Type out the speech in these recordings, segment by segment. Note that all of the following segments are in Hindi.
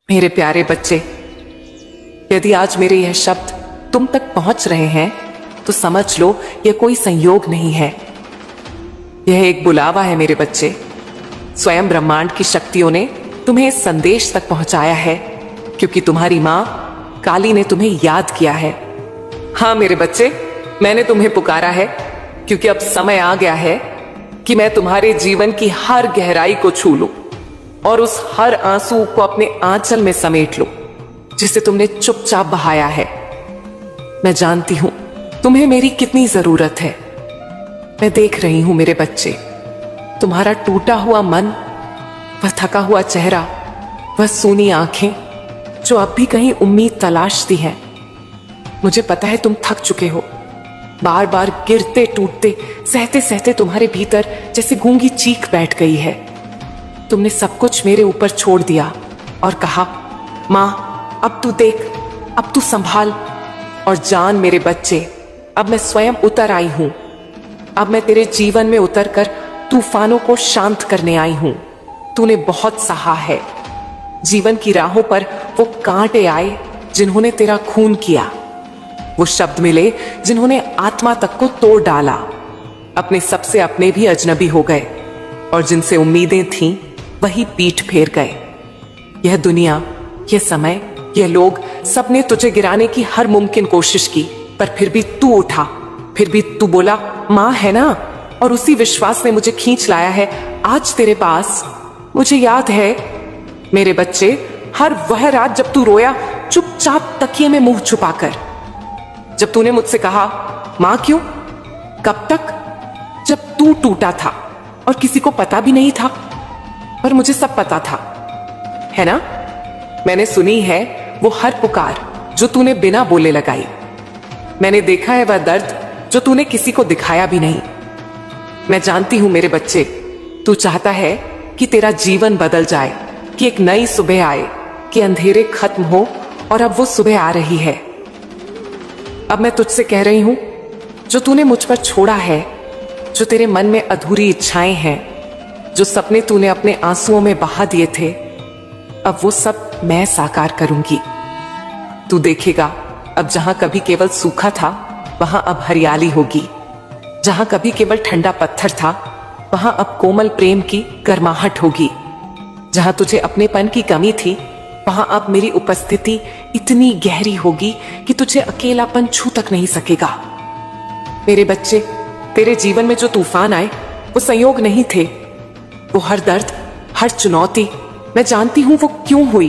मेरे प्यारे बच्चे, यदि आज मेरे यह शब्द तुम तक पहुंच रहे हैं तो समझ लो यह कोई संयोग नहीं है। यह एक बुलावा है मेरे बच्चे। स्वयं ब्रह्मांड की शक्तियों ने तुम्हें इस संदेश तक पहुंचाया है क्योंकि तुम्हारी मां काली ने तुम्हें याद किया है। हाँ मेरे बच्चे, मैंने तुम्हें पुकारा है क्योंकि अब समय आ गया है कि मैं तुम्हारे जीवन की हर गहराई को छू लूं और उस हर आंसू को अपने आंचल में समेट लूं जिसे तुमने चुपचाप बहाया है। मैं जानती हूं तुम्हें मेरी कितनी जरूरत है। मैं देख रही हूं मेरे बच्चे, तुम्हारा टूटा हुआ मन, वह थका हुआ चेहरा, वह सूनी आंखें जो अब भी कहीं उम्मीद तलाशती हैं। मुझे पता है तुम थक चुके हो। बार बार गिरते टूटते सहते सहते तुम्हारे भीतर जैसे गूंगी चीख बैठ गई है। तुमने सब कुछ मेरे ऊपर छोड़ दिया और कहा, मां अब तू देख, अब तू संभाल। और जान मेरे बच्चे, अब मैं स्वयं उतर आई हूं। अब मैं तेरे जीवन में उतरकर तूफानों को शांत करने आई हूं। तूने बहुत सहा है। जीवन की राहों पर वो कांटे आए जिन्होंने तेरा खून किया, वो शब्द मिले जिन्होंने आत्मा तक को तोड़ डाला। अपने सबसे अपने भी अजनबी हो गए और जिनसे उम्मीदें थीं वही पीठ फेर गए। यह दुनिया, यह समय, यह लोग, सबने तुझे गिराने की हर मुमकिन कोशिश की, पर फिर भी तू उठा। फिर भी तू बोला, मां है ना, और उसी विश्वास ने मुझे खींच लाया है आज तेरे पास। मुझे याद है मेरे बच्चे, हर वह रात जब तू रोया चुपचाप तकिए में मुंह छुपाकर, जब तूने मुझसे कहा, मां क्यों, कब तक, जब तू टूटा था और किसी को पता भी नहीं था, पर मुझे सब पता था, है ना। मैंने सुनी है वो हर पुकार जो तूने बिना बोले लगाई। मैंने देखा है वह दर्द जो तूने किसी को दिखाया भी नहीं। मैं जानती हूं मेरे बच्चे, तू चाहता है कि तेरा जीवन बदल जाए, कि एक नई सुबह आए, कि अंधेरे खत्म हो, और अब वो सुबह आ रही है। अब मैं तुझसे कह रही हूं, जो तूने मुझ पर छोड़ा है, जो तेरे मन में अधूरी इच्छाएं हैं, जो सपने तूने अपने आंसुओं में बहा दिए थे, अब वो सब मैं साकार करूंगी। तू देखेगा, अब जहां कभी केवल सूखा था वहां अब हरियाली होगी। जहां कभी केवल ठंडा पत्थर था वहां अब कोमल प्रेम की गर्माहट होगी। जहां तुझे अपनेपन की कमी थी वहां अब मेरी उपस्थिति इतनी गहरी होगी कि तुझे अकेलापन छू तक नहीं सकेगा। मेरे बच्चे, तेरे जीवन में जो तूफान आए वो संयोग नहीं थे। वो हर दर्द, हर चुनौती, मैं जानती हूं वो क्यों हुई,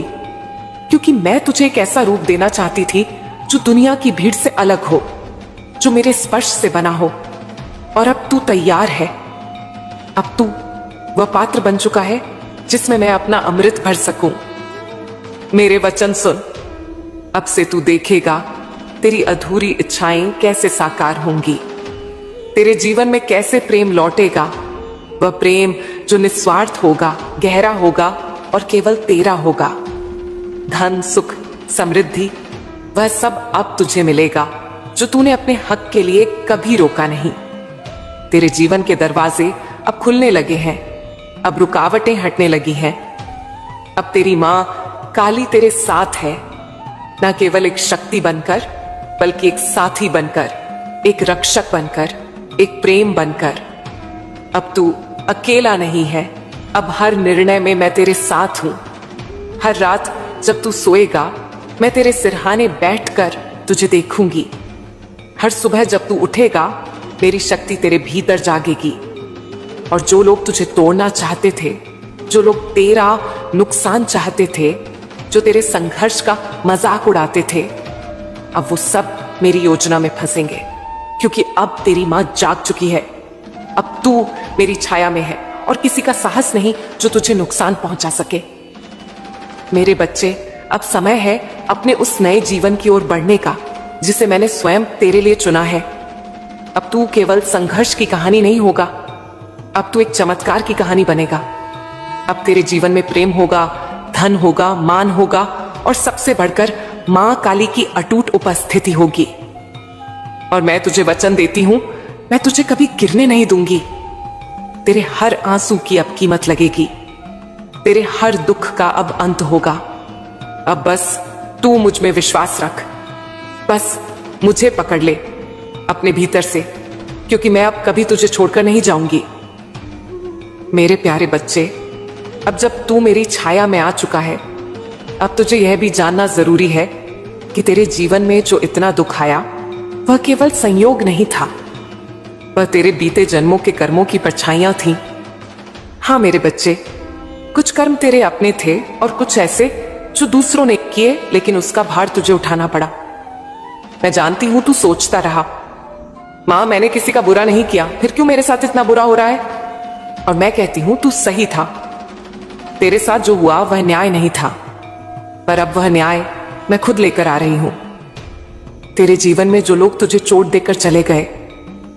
क्योंकि मैं तुझे एक ऐसा रूप देना चाहती थी जो दुनिया की भीड़ से अलग हो, जो मेरे स्पर्श से बना हो। और अब तू तैयार है। अब तू वह पात्र बन चुका है जिसमें मैं अपना अमृत भर सकूं। मेरे वचन सुन, अब से तू देखेगा तेरी अधूरी इच्छाएं कैसे साकार होंगी, तेरे जीवन में कैसे प्रेम लौटेगा। वह प्रेम जो निस्वार्थ होगा, गहरा होगा और केवल तेरा होगा। धन, सुख, समृद्धि, वह सब अब तुझे मिलेगा जो तूने अपने हक के लिए कभी रोका नहीं। तेरे जीवन के दरवाजे अब खुलने लगे हैं, अब रुकावटें हटने लगी हैं। अब तेरी मां काली तेरे साथ है, न केवल एक शक्ति बनकर बल्कि एक साथी बनकर, एक रक्षक बनकर, एक प्रेम बनकर। अब तू अकेला नहीं है। अब हर निर्णय में मैं तेरे साथ हूं। हर रात जब तू सोएगा मैं तेरे सिरहाने बैठकर तुझे देखूंगी। हर सुबह जब तू उठेगा मेरी शक्ति तेरे भीतर जागेगी। और जो लोग तुझे तोड़ना चाहते थे, जो लोग तेरा नुकसान चाहते थे, जो तेरे संघर्ष का मजाक उड़ाते थे, अब वो सब मेरी योजना में फंसेंगे, क्योंकि अब तेरी मां जाग चुकी है। अब तू मेरी छाया में है और किसी का साहस नहीं जो तुझे नुकसान पहुंचा सके। मेरे बच्चे, अब समय है अपने उस नए जीवन की ओर बढ़ने का जिसे मैंने स्वयं तेरे लिए चुना है। अब तू केवल संघर्ष की कहानी नहीं होगा, अब तू एक चमत्कार की कहानी बनेगा। अब तेरे जीवन में प्रेम होगा, धन होगा, मान होगा और सबसे बढ़कर मां काली की अटूट उपस्थिति होगी। और मैं तुझे वचन देती हूं, मैं तुझे कभी गिरने नहीं दूंगी। तेरे हर आंसू की अब कीमत लगेगी, तेरे हर दुख का अब अंत होगा। अब बस तू मुझ में विश्वास रख, बस मुझे पकड़ ले अपने भीतर से, क्योंकि मैं अब कभी तुझे छोड़कर नहीं जाऊंगी। मेरे प्यारे बच्चे, अब जब तू मेरी छाया में आ चुका है, अब तुझे यह भी जानना जरूरी है कि तेरे जीवन में जो इतना दुख आया वह केवल संयोग नहीं था, वह तेरे बीते जन्मों के कर्मों की परछाइयां थीं। हाँ मेरे बच्चे, कुछ कर्म तेरे अपने थे और कुछ ऐसे जो दूसरों ने किए, लेकिन उसका भार तुझे उठाना पड़ा। मैं जानती हूं तू सोचता रहा, मां मैंने किसी का बुरा नहीं किया, फिर क्यों मेरे साथ इतना बुरा हो रहा है? और मैं कहती हूं तू सही था, तेरे साथ जो हुआ वह न्याय नहीं था, पर अब वह न्याय मैं खुद लेकर आ रही हूं। तेरे जीवन में जो लोग तुझे चोट देकर चले गए,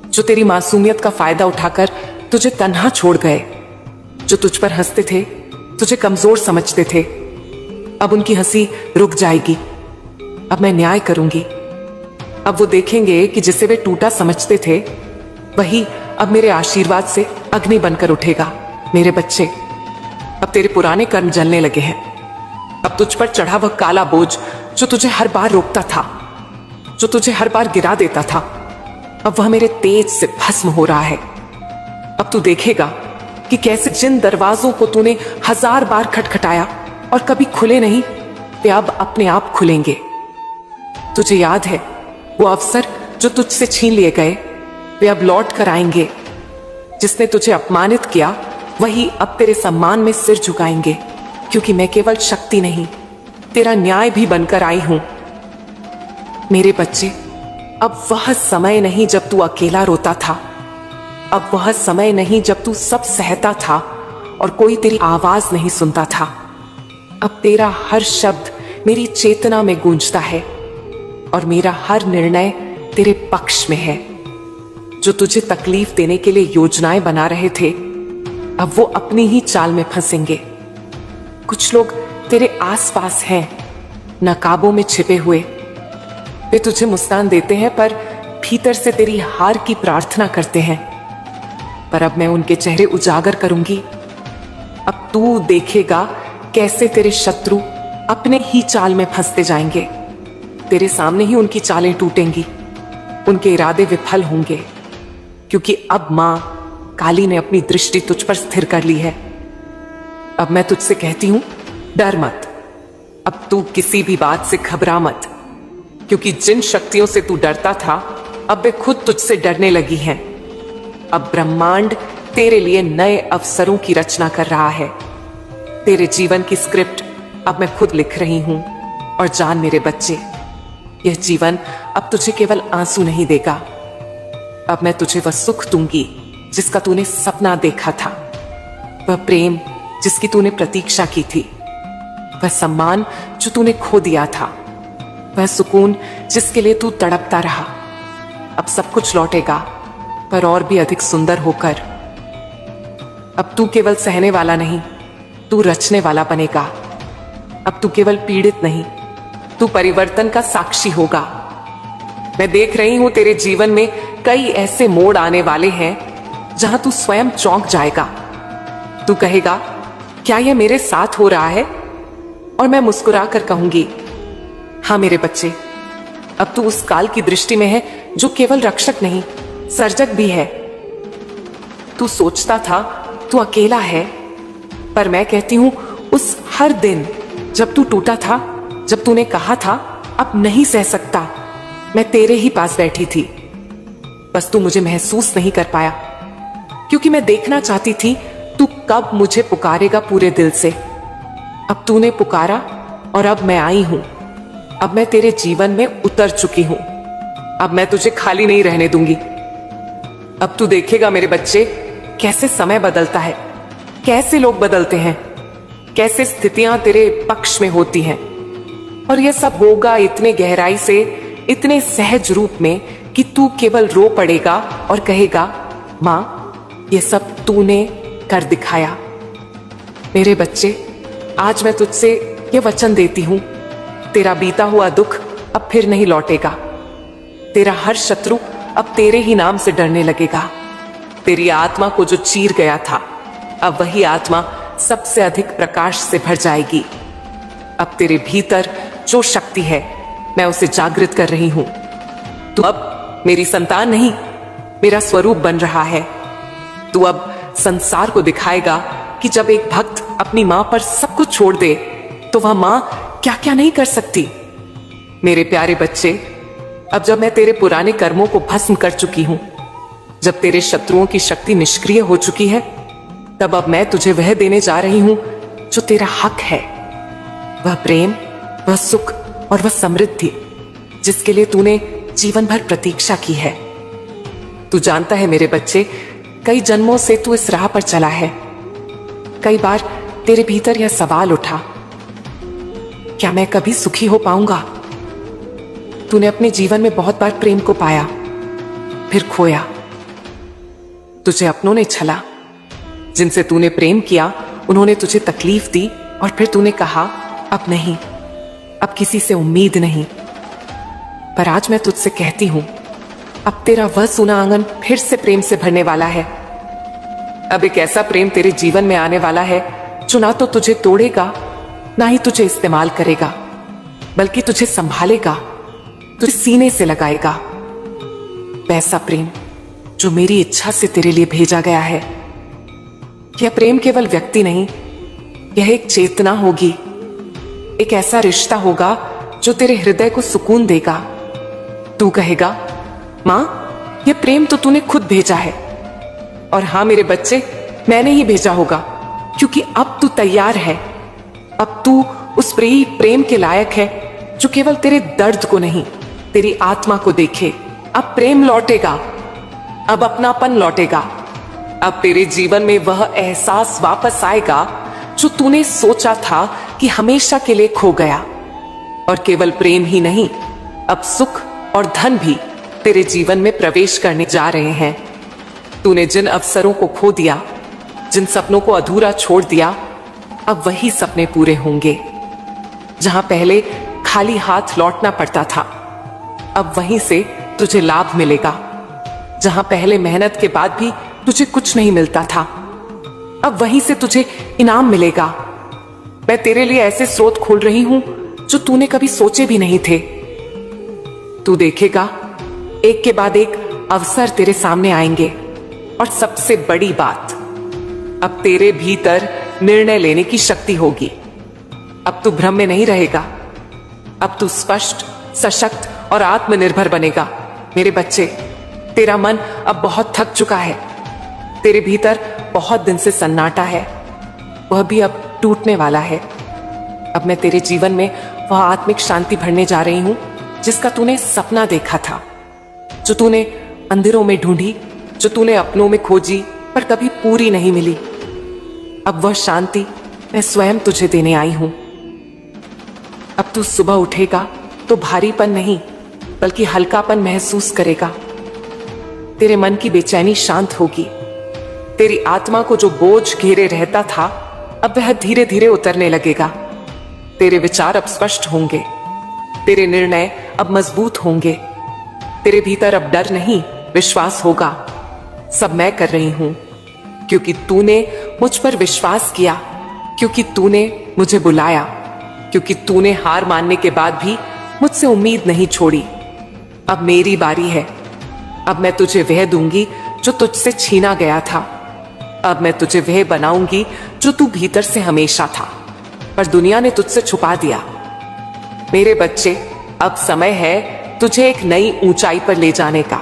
जो तेरी मासूमियत का फायदा उठाकर तुझे तन्हा छोड़ गए, जो तुझ पर हंसते थे, तुझे कमजोर समझते थे, अब उनकी हंसी रुक जाएगी। अब मैं न्याय करूंगी। अब वो देखेंगे कि जिसे वे टूटा समझते थे, वही अब मेरे आशीर्वाद से अग्नि बनकर उठेगा। मेरे बच्चे, अब तेरे पुराने कर्म जलने लगे हैं। अब तुझ पर चढ़ा वह काला बोझ जो तुझे हर बार रोकता था, जो तुझे हर बार गिरा देता था, अब वह मेरे तेज से भस्म हो रहा है। अब तू देखेगा कि कैसे जिन दरवाजों को तूने 1000 बार खटखटाया और कभी खुले नहीं, वे अब अपने आप खुलेंगे। तुझे याद है वो अवसर जो तुझसे छीन लिए गए, वे अब लौट कर आएंगे। जिसने तुझे अपमानित किया, वही अब तेरे सम्मान में सिर झुकाएंगे, क्योंकि मैं केवल शक्ति नहीं, तेरा न्याय भी बनकर आई हूं। मेरे बच्चे, अब वह समय नहीं जब तू अकेला रोता था, अब वह समय नहीं जब तू सब सहता था और कोई तेरी आवाज नहीं सुनता था। अब तेरा हर शब्द मेरी चेतना में गूंजता है और मेरा हर निर्णय तेरे पक्ष में है। जो तुझे तकलीफ देने के लिए योजनाएं बना रहे थे, अब वो अपनी ही चाल में फंसेंगे। कुछ लोग तेरे आसपास हैं, नकाबों में छिपे हुए। वे तुझे मुस्कान देते हैं, पर भीतर से तेरी हार की प्रार्थना करते हैं। पर अब मैं उनके चेहरे उजागर करूंगी। अब तू देखेगा कैसे तेरे शत्रु अपने ही चाल में फंसते जाएंगे। तेरे सामने ही उनकी चालें टूटेंगी, उनके इरादे विफल होंगे, क्योंकि अब मां काली ने अपनी दृष्टि तुझ पर स्थिर कर ली है। अब मैं तुझसे कहती हूं, डर मत। अब तू किसी भी बात से घबरा मत, क्योंकि जिन शक्तियों से तू डरता था, अब वे खुद तुझसे डरने लगी हैं। अब ब्रह्मांड तेरे लिए नए अवसरों की रचना कर रहा है। तेरे जीवन की स्क्रिप्ट अब मैं खुद लिख रही हूं। और जान मेरे बच्चे, यह जीवन अब तुझे केवल आंसू नहीं देगा। अब मैं तुझे वह सुख दूंगी जिसका तूने सपना देखा था, वह प्रेम जिसकी तूने प्रतीक्षा की थी, वह सम्मान जो तूने खो दिया था, वह सुकून जिसके लिए तू तड़पता रहा। अब सब कुछ लौटेगा, पर और भी अधिक सुंदर होकर। अब तू केवल सहने वाला नहीं, तू रचने वाला बनेगा। अब तू केवल पीड़ित नहीं, तू परिवर्तन का साक्षी होगा। मैं देख रही हूं तेरे जीवन में कई ऐसे मोड़ आने वाले हैं जहां तू स्वयं चौंक जाएगा। तू कहेगा, क्या यह मेरे साथ हो रहा है? और मैं मुस्कुरा कर कहूंगी, हाँ मेरे बच्चे, अब तू उस काल की दृष्टि में है जो केवल रक्षक नहीं, सर्जक भी है। तू सोचता था तू अकेला है, पर मैं कहती हूं उस हर दिन जब तू टूटा था, जब तूने कहा था अब नहीं सह सकता, मैं तेरे ही पास बैठी थी। बस तू मुझे महसूस नहीं कर पाया, क्योंकि मैं देखना चाहती थी तू कब मुझे पुकारेगा पूरे दिल से। अब तूने पुकारा और अब मैं आई हूं। अब मैं तेरे जीवन में उतर चुकी हूं। अब मैं तुझे खाली नहीं रहने दूंगी। अब तू देखेगा मेरे बच्चे, कैसे समय बदलता है, कैसे लोग बदलते हैं, कैसे स्थितियां तेरे पक्ष में होती हैं। और यह सब होगा इतने गहराई से, इतने सहज रूप में कि तू केवल रो पड़ेगा और कहेगा, मां यह सब तूने कर दिखाया। मेरे बच्चे, आज मैं तुझसे यह वचन देती हूं, तेरा बीता हुआ दुख अब फिर नहीं लौटेगा। तेरा हर शत्रु अब तेरे ही नाम से डरने लगेगा। तेरी आत्मा को जो चीर गया था, अब वही आत्मा सबसे अधिक प्रकाश से भर जाएगी। अब तेरे भीतर जो शक्ति है मैं उसे जागृत कर रही हूं। तू अब मेरी संतान नहीं, मेरा स्वरूप बन रहा है। तू अब संसार को दिखाएगा कि जब एक भक्त अपनी मां पर सब कुछ छोड़ दे तो वह मां क्या क्या नहीं कर सकती। मेरे प्यारे बच्चे, अब जब मैं तेरे पुराने कर्मों को भस्म कर चुकी हूं, जब तेरे शत्रुओं की शक्ति निष्क्रिय हो चुकी है, तब अब मैं तुझे वह देने जा रही हूं जो तेरा हक है। वह प्रेम, वह सुख और वह समृद्धि जिसके लिए तूने जीवन भर प्रतीक्षा की है। तू जानता है मेरे बच्चे, कई जन्मों से तू इस राह पर चला है। कई बार तेरे भीतर यह सवाल उठा, क्या मैं कभी सुखी हो पाऊंगा? तूने अपने जीवन में बहुत बार प्रेम को पाया, फिर खोया। तुझे अपनों ने छला, जिनसे तूने प्रेम किया उन्होंने तुझे तकलीफ दी और फिर तूने कहा अब नहीं, अब किसी से उम्मीद नहीं। पर आज मैं तुझसे कहती हूं, अब तेरा वह सूना आंगन फिर से प्रेम से भरने वाला है। अब एक ऐसा प्रेम तेरे जीवन में आने वाला है जो ना तो तुझे तोड़ेगा, ना ही तुझे इस्तेमाल करेगा, बल्कि तुझे संभालेगा, तुझे सीने से लगाएगा। वैसा प्रेम जो मेरी इच्छा से तेरे लिए भेजा गया है। यह प्रेम केवल व्यक्ति नहीं, यह एक चेतना होगी, एक ऐसा रिश्ता होगा जो तेरे हृदय को सुकून देगा। तू कहेगा, मां, यह प्रेम तो तूने खुद भेजा है। और हां मेरे बच्चे, मैंने ही भेजा होगा, क्योंकि अब तू तैयार है। अब तू उस प्रेम के लायक है जो केवल तेरे दर्द को नहीं, तेरी आत्मा को देखे। अब प्रेम लौटेगा, अब अपनापन लौटेगा, अब तेरे जीवन में वह एहसास वापस आएगा जो तूने सोचा था कि हमेशा के लिए खो गया। और केवल प्रेम ही नहीं, अब सुख और धन भी तेरे जीवन में प्रवेश करने जा रहे हैं। तूने जिन अवसरों को खो दिया, जिन सपनों को अधूरा छोड़ दिया, अब वही सपने पूरे होंगे। जहां पहले खाली हाथ लौटना पड़ता था, अब वहीं से तुझे लाभ मिलेगा। जहां पहले मेहनत के बाद भी तुझे कुछ नहीं मिलता था, अब वहीं से तुझे इनाम मिलेगा। मैं तेरे लिए ऐसे स्रोत खोल रही हूं जो तूने कभी सोचे भी नहीं थे। तू देखेगा, एक के बाद एक अवसर तेरे सामने आएंगे। और सबसे बड़ी बात, अब तेरे भीतर निर्णय लेने की शक्ति होगी। अब तू भ्रम में नहीं रहेगा, अब तू स्पष्ट, सशक्त और आत्मनिर्भर बनेगा। मेरे बच्चे, तेरा मन अब बहुत थक चुका है, तेरे भीतर बहुत दिन से सन्नाटा है, वह भी अब टूटने वाला है। अब मैं तेरे जीवन में वह आत्मिक शांति भरने जा रही हूं जिसका तूने सपना देखा था, जो तूने अंधेरों में ढूंढी, जो तूने अपनों में खोजी पर कभी पूरी नहीं मिली। अब वह शांति मैं स्वयं तुझे देने आई हूं। अब तू सुबह उठेगा तो भारीपन नहीं, बल्कि हल्कापन महसूस करेगा। तेरे मन की बेचैनी शांत होगी। तेरी आत्मा को जो बोझ घेरे रहता था, अब वह धीरे धीरे उतरने लगेगा। तेरे विचार अब स्पष्ट होंगे, तेरे निर्णय अब मजबूत होंगे। तेरे भीतर अब डर नहीं, विश्वास होगा। सब मैं कर रही हूं, क्योंकि तूने मुझ पर विश्वास किया, क्योंकि तूने मुझे बुलाया, क्योंकि तूने हार मानने के बाद भी मुझसे उम्मीद नहीं छोड़ी। अब मेरी बारी है। अब मैं तुझे वह दूंगी जो तुझसे छीना गया था। अब मैं तुझे वह बनाऊंगी जो तू भीतर से हमेशा था, पर दुनिया ने तुझसे छुपा दिया। मेरे बच्चे, अब समय है तुझे एक नई ऊंचाई पर ले जाने का।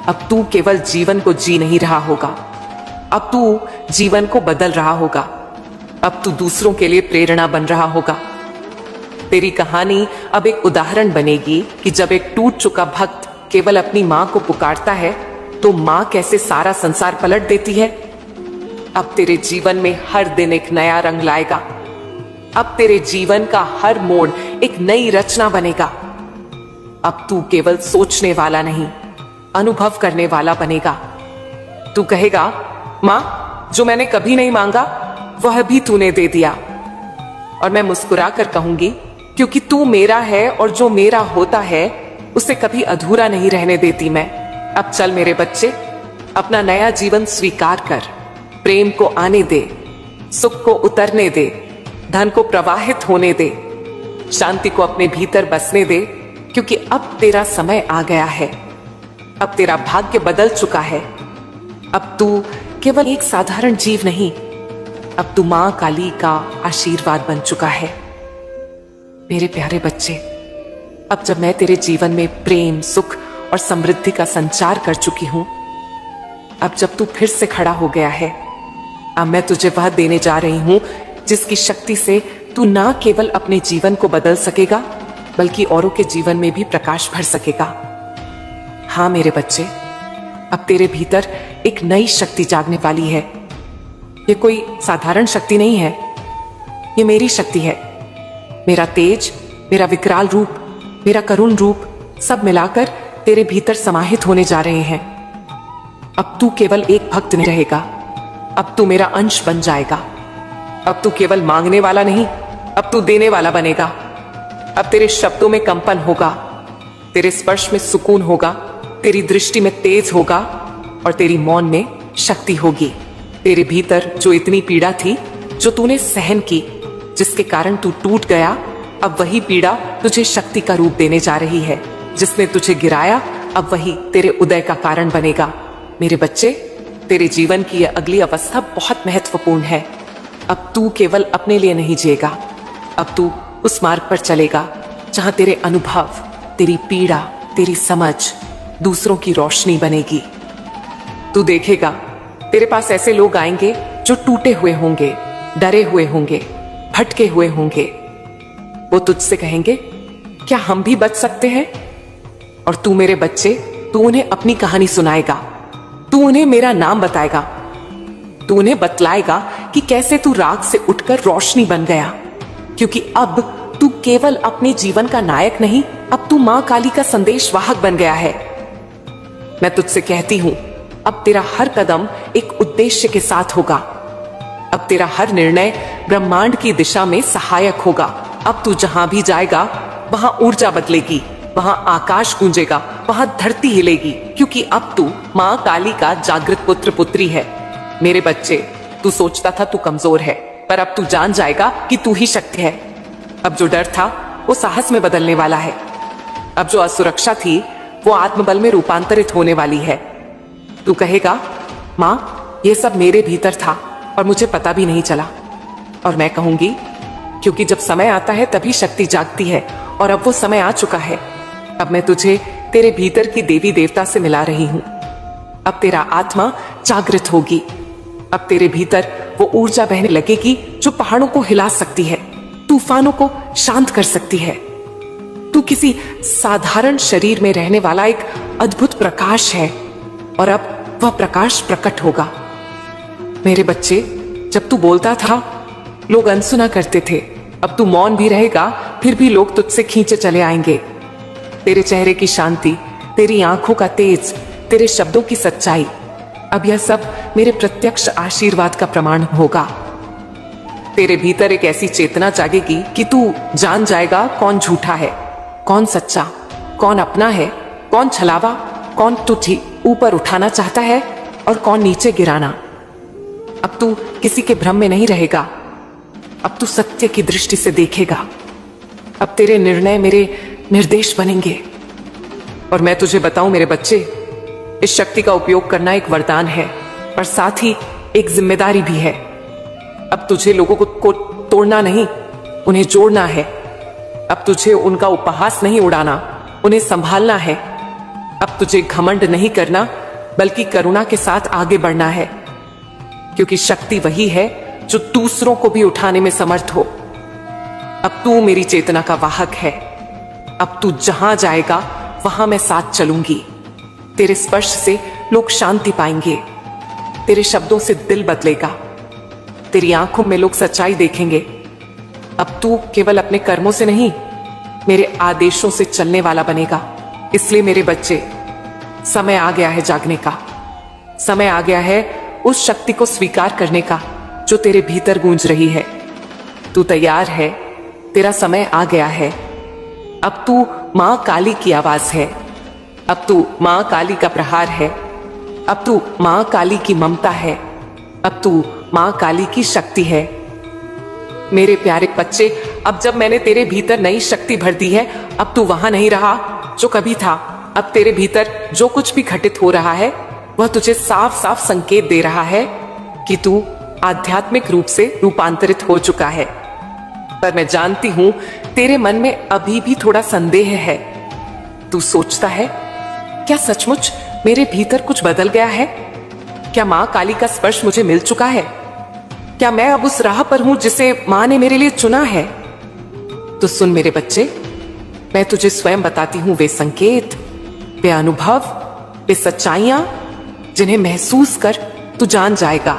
अब तू केवल जीवन को जी नहीं रहा होगा, अब तू जीवन को बदल रहा होगा। अब तू दूसरों के लिए प्रेरणा बन रहा होगा। तेरी कहानी अब एक उदाहरण बनेगी कि जब एक टूट चुका भक्त केवल अपनी मां को पुकारता है तो मां कैसे सारा संसार पलट देती है। अब तेरे जीवन में हर दिन एक नया रंग लाएगा। अब तेरे जीवन का हर मोड़ एक नई रचना बनेगा। अब तू केवल सोचने वाला नहीं, अनुभव करने वाला बनेगा। तू कहेगा, मां, जो मैंने कभी नहीं मांगा वह भी तूने दे दिया। और मैं मुस्कुरा कर कहूंगी, क्योंकि तू मेरा है और जो मेरा होता है उसे कभी अधूरा नहीं रहने देती मैं। अब चल मेरे बच्चे, अपना नया जीवन स्वीकार कर। प्रेम को आने दे, सुख को उतरने दे, धन को प्रवाहित होने दे, शांति को अपने भीतर बसने दे, क्योंकि अब तेरा समय आ गया है। अब तेरा भाग्य बदल चुका है। अब तू केवल एक साधारण जीव नहीं, अब तू मां काली का आशीर्वाद बन चुका है। मेरे प्यारे बच्चे, अब जब मैं तेरे जीवन में प्रेम, सुख और समृद्धि का संचार कर चुकी हूं, अब जब तू फिर से खड़ा हो गया है, अब मैं तुझे वह देने जा रही हूं जिसकी शक्ति से तू ना केवल अपने जीवन को बदल सकेगा, बल्कि औरों के जीवन में भी प्रकाश भर सकेगा। हाँ मेरे बच्चे, अब तेरे भीतर एक नई शक्ति जागने वाली है। ये कोई साधारण शक्ति नहीं है, ये मेरी शक्ति है। मेरा तेज, मेरा विकराल रूप, मेरा करुण रूप सब मिलाकर तेरे भीतर समाहित होने जा रहे हैं। अब तू केवल एक भक्त नहीं रहेगा, अब तू मेरा अंश बन जाएगा। अब तू केवल मांगने वाला नहीं, अब तू देने वाला बनेगा। अब तेरे शब्दों में कंपन होगा, तेरे स्पर्श में सुकून होगा, तेरी दृष्टि में तेज होगा और तेरी मौन में शक्ति होगी। तेरे भीतर जो इतनी पीड़ा थी, जो तूने सहन की, जिसके कारण तू टूट गया, अब वही पीड़ा तुझे शक्ति का रूप देने जा रही है। जिसने तुझे गिराया, अब वही तेरे उदय का कारण बनेगा। मेरे बच्चे, तेरे जीवन की यह अगली अवस्था बहुत महत्वपूर्ण है। अब तू केवल अपने लिए नहीं जिएगा, अब तू उस मार्ग पर चलेगा जहां तेरे अनुभव, तेरी पीड़ा, तेरी समझ दूसरों की रोशनी बनेगी। तू देखेगा, तेरे पास ऐसे लोग आएंगे जो टूटे हुए होंगे, डरे हुए होंगे, भटके हुए होंगे। वो तुझसे कहेंगे, क्या हम भी बच सकते हैं? और तू मेरे बच्चे, तू उन्हें अपनी कहानी सुनाएगा, तू उन्हें मेरा नाम बताएगा, तू उन्हें बतलाएगा कि कैसे तू राग से उठकर रोशनी बन गया। क्योंकि अब तू केवल अपने जीवन का नायक नहीं, अब तू मां काली का संदेश वाहक बन गया है। मैं तुझसे कहती हूं, अब तेरा हर कदम एक उद्देश्य के साथ होगा। अब तेरा हर निर्णय ब्रह्मांड की दिशा में सहायक होगा। अब तू जहां भी जाएगा, वहां ऊर्जा बदलेगी, वहां आकाश गूंजेगा, वहां धरती हिलेगी, क्योंकि अब तू मां काली का जागृत पुत्र पुत्री है। मेरे बच्चे, तू सोचता था तू कमजोर है, पर अब तू जान जाएगा कि तू ही शक्ति है। अब जो डर था वो साहस में बदलने वाला है। अब जो असुरक्षा थी वो आत्मबल में रूपांतरित होने वाली है। तू कहेगा, मां, ये सब मेरे भीतर था और मुझे पता भी नहीं चला। और मैं कहूंगी, क्योंकि जब समय आता है तभी शक्ति जागती है, और अब वो समय आ चुका है। अब मैं तुझे तेरे भीतर की देवी देवता से मिला रही हूं। अब तेरा आत्मा जागृत होगी। अब तेरे भीतर वो ऊर्जा बहने लगेगी जो पहाड़ों को हिला सकती है, तूफानों को शांत कर सकती है। तू किसी साधारण शरीर में रहने वाला एक अद्भुत प्रकाश है, और अब वह प्रकाश प्रकट होगा। मेरे बच्चे, जब तू बोलता था लोग अनसुना करते थे, अब तू मौन भी रहेगा, फिर भी लोग तुझसे खींचे चले आएंगे। तेरे चेहरे की शांति, तेरी आंखों का तेज, तेरे शब्दों की सच्चाई, अब यह सब मेरे प्रत्यक्ष आशीर्वाद का प्रमाण होगा। तेरे भीतर एक ऐसी चेतना जागेगी कि तू जान जाएगा कौन झूठा है, कौन सच्चा, कौन अपना है, कौन छलावा, कौन तुझे ऊपर उठाना चाहता है और कौन नीचे गिराना। अब तू किसी के भ्रम में नहीं रहेगा, अब तू सत्य की दृष्टि से देखेगा। अब तेरे निर्णय मेरे निर्देश बनेंगे। और मैं तुझे बताऊं मेरे बच्चे, इस शक्ति का उपयोग करना एक वरदान है, पर साथ ही एक जिम्मेदारी भी है। अब तुझे लोगों को तोड़ना नहीं, उन्हें जोड़ना है। अब तुझे उनका उपहास नहीं उड़ाना, उन्हें संभालना है। अब तुझे घमंड नहीं करना, बल्कि करुणा के साथ आगे बढ़ना है। क्योंकि शक्ति वही है जो दूसरों को भी उठाने में समर्थ हो। अब तू मेरी चेतना का वाहक है। अब तू जहां जाएगा वहां मैं साथ चलूंगी। तेरे स्पर्श से लोग शांति पाएंगे, तेरे शब्दों से दिल बदलेगा, तेरी आंखों में लोग सच्चाई देखेंगे। अब तू केवल अपने कर्मों से नहीं, मेरे आदेशों से चलने वाला बनेगा। इसलिए मेरे बच्चे, समय आ गया है जागने का। समय आ गया है उस शक्ति को स्वीकार करने का जो तेरे भीतर गूंज रही है। तू तैयार है? तेरा समय आ गया है। अब तू मां काली की आवाज है, अब तू मां काली का प्रहार है, अब तू मां काली की ममता है, अब तू मां काली की शक्ति है। मेरे प्यारे बच्चे, अब जब मैंने तेरे भीतर नई शक्ति भर दी है, अब तू वहां नहीं रहा जो कभी था। अब तेरे भीतर जो कुछ भी घटित हो रहा है वह तुझे साफ साफ संकेत दे रहा है कि तू आध्यात्मिक रूप से रूपांतरित हो चुका है। पर मैं जानती हूं तेरे मन में अभी भी थोड़ा संदेह है। तू सोचता है, क्या सचमुच मेरे भीतर कुछ बदल गया है? क्या मां काली का स्पर्श मुझे मिल चुका है? क्या मैं अब उस राह पर हूं जिसे मां ने मेरे लिए चुना है? तो सुन मेरे बच्चे, मैं तुझे स्वयं बताती हूं वे संकेत, वे अनुभव, वे सच्चाइयां जिन्हें महसूस कर तू जान जाएगा,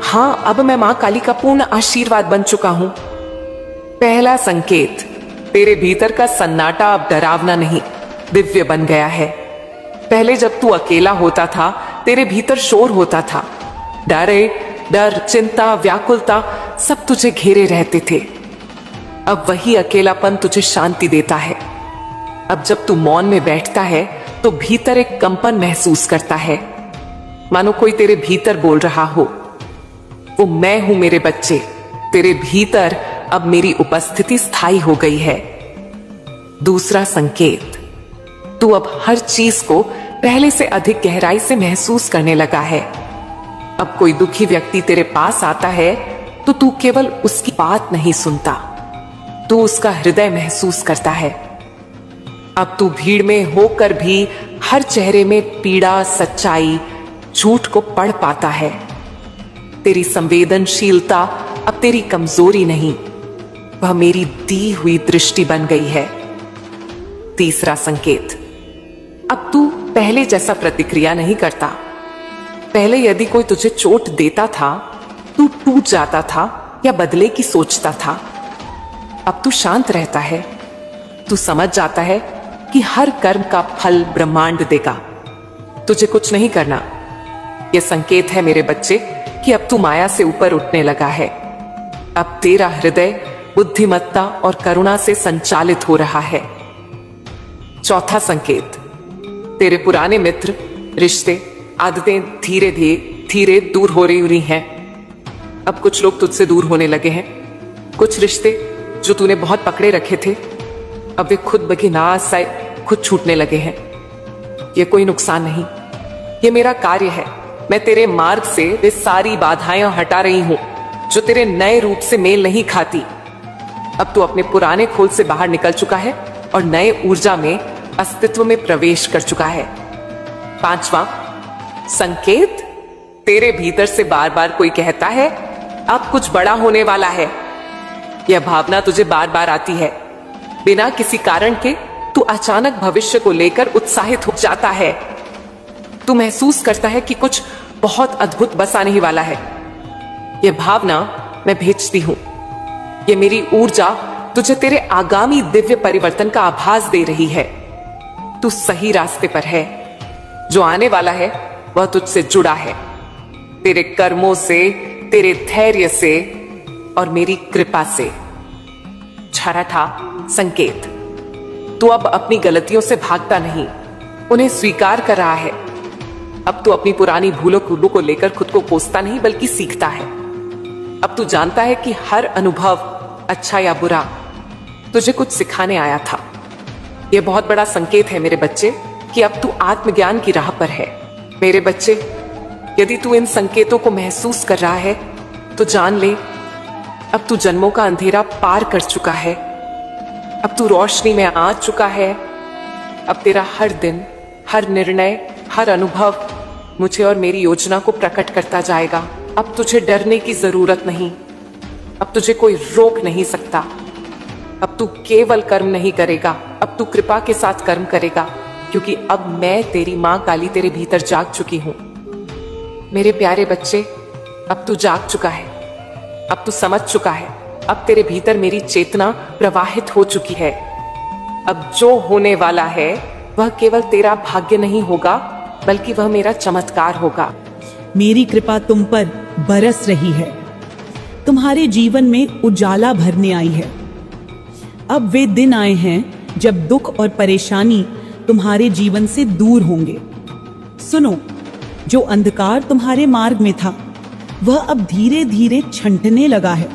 हां अब मैं मां काली का पूर्ण आशीर्वाद बन चुका हूं। पहला संकेत, तेरे भीतर का सन्नाटा अब डरावना नहीं, दिव्य बन गया है। पहले जब तू अकेला होता था, तेरे भीतर शोर होता था। डर, चिंता, व्याकुलता सब तुझे घेरे रहते थे। अब वही अकेलापन तुझे शांति देता है। अब जब तू मौन में बैठता है तो भीतर एक कंपन महसूस करता है, मानो कोई तेरे भीतर बोल रहा हो, वो मैं हूं मेरे बच्चे, तेरे भीतर अब मेरी उपस्थिति स्थायी हो गई है। दूसरा संकेत, तू अब हर चीज को पहले से अधिक गहराई से महसूस करने लगा है। अब कोई दुखी व्यक्ति तेरे पास आता है तो तू केवल उसकी बात नहीं सुनता, तू उसका हृदय महसूस करता है। अब तू भीड़ में होकर भी हर चेहरे में पीड़ा, सच्चाई, झूठ को पढ़ पाता है। तेरी संवेदनशीलता अब तेरी कमजोरी नहीं, वह मेरी दी हुई दृष्टि बन गई है। तीसरा संकेत, अब तू पहले जैसा प्रतिक्रिया नहीं करता। पहले यदि कोई तुझे चोट देता था, तू टूट जाता था या बदले की सोचता था। अब तू शांत रहता है, तू समझ जाता है कि हर कर्म का फल ब्रह्मांड देगा, तुझे कुछ नहीं करना। यह संकेत है मेरे बच्चे कि अब तू माया से ऊपर उठने लगा है। अब तेरा हृदय बुद्धिमत्ता और करुणा से संचालित हो रहा है। चौथा संकेत, तेरे पुराने मित्र, रिश्ते, आदतें धीरे धीरे दूर हो रही हैं। अब कुछ लोग तुझसे दूर होने लगे हैं। कुछ रिश्ते जो तूने बहुत पकड़े रखे थे, अब वे खुद बगिनास खुद छूटने लगे हैं। ये कोई नुकसान नहीं, ये मेरा कार्य है। मैं तेरे मार्ग से वे सारी बाधाएं हटा रही हूं जो तेरे नए रूप से मेल नहीं खाती। अब तू अपने पुराने खोल से बाहर निकल चुका है और नए ऊर्जा में अस्तित्व में प्रवेश कर चुका है। पांचवा संकेत, तेरे भीतर से बार बार कोई कहता है अब कुछ बड़ा होने वाला है। यह भावना तुझे बार बार आती है, बिना किसी कारण के तू अचानक भविष्य को लेकर उत्साहित हो जाता है। तू महसूस करता है कि कुछ बहुत अद्भुत बस आने ही वाला है। यह भावना मैं भेजती हूं, यह मेरी ऊर्जा तुझे तेरे आगामी दिव्य परिवर्तन का आभास दे रही है। तू सही रास्ते पर है, जो आने वाला है वह तुझसे जुड़ा है, तेरे कर्मों से, तेरे धैर्य से और मेरी कृपा से। छठा संकेत, तू अब अपनी गलतियों से भागता नहीं, उन्हें स्वीकार कर रहा है। अब तू अपनी पुरानी भूलों को लेकर खुद को कोसता नहीं बल्कि सीखता है। अब तू जानता है कि हर अनुभव, अच्छा या बुरा, तुझे कुछ सिखाने आया था। यह बहुत बड़ा संकेत है मेरे बच्चे कि अब तू आत्मज्ञान की राह पर है। मेरे बच्चे, यदि तू इन संकेतों को महसूस कर रहा है तो जान ले, अब तू जन्मों का अंधेरा पार कर चुका है। अब तू रोशनी में आ चुका है। अब तेरा हर दिन, हर निर्णय, हर अनुभव मुझे और मेरी योजना को प्रकट करता जाएगा। अब तुझे डरने की जरूरत नहीं, अब तुझे कोई रोक नहीं सकता। अब तू केवल कर्म नहीं करेगा, अब तू कृपा के साथ कर्म करेगा, क्योंकि अब मैं तेरी मां काली तेरे भीतर जाग चुकी हूं। मेरे प्यारे बच्चे, अब तू जाग चुका है, अब तू समझ चुका है। अब तेरे भीतर मेरी चेतना प्रवाहित हो चुकी है। अब जो होने वाला है वह केवल तेरा भाग्य नहीं होगा, बल्कि वह मेरा चमत्कार होगा। मेरी कृपा तुम पर बरस रही है, तुम्हारे जीवन में उजाला भरने आई है। अब वे दिन आए हैं जब दुख और परेशानी तुम्हारे जीवन से दूर होंगे। सुनो, जो अंधकार तुम्हारे मार्ग में था वह अब धीरे धीरे छंटने लगा है।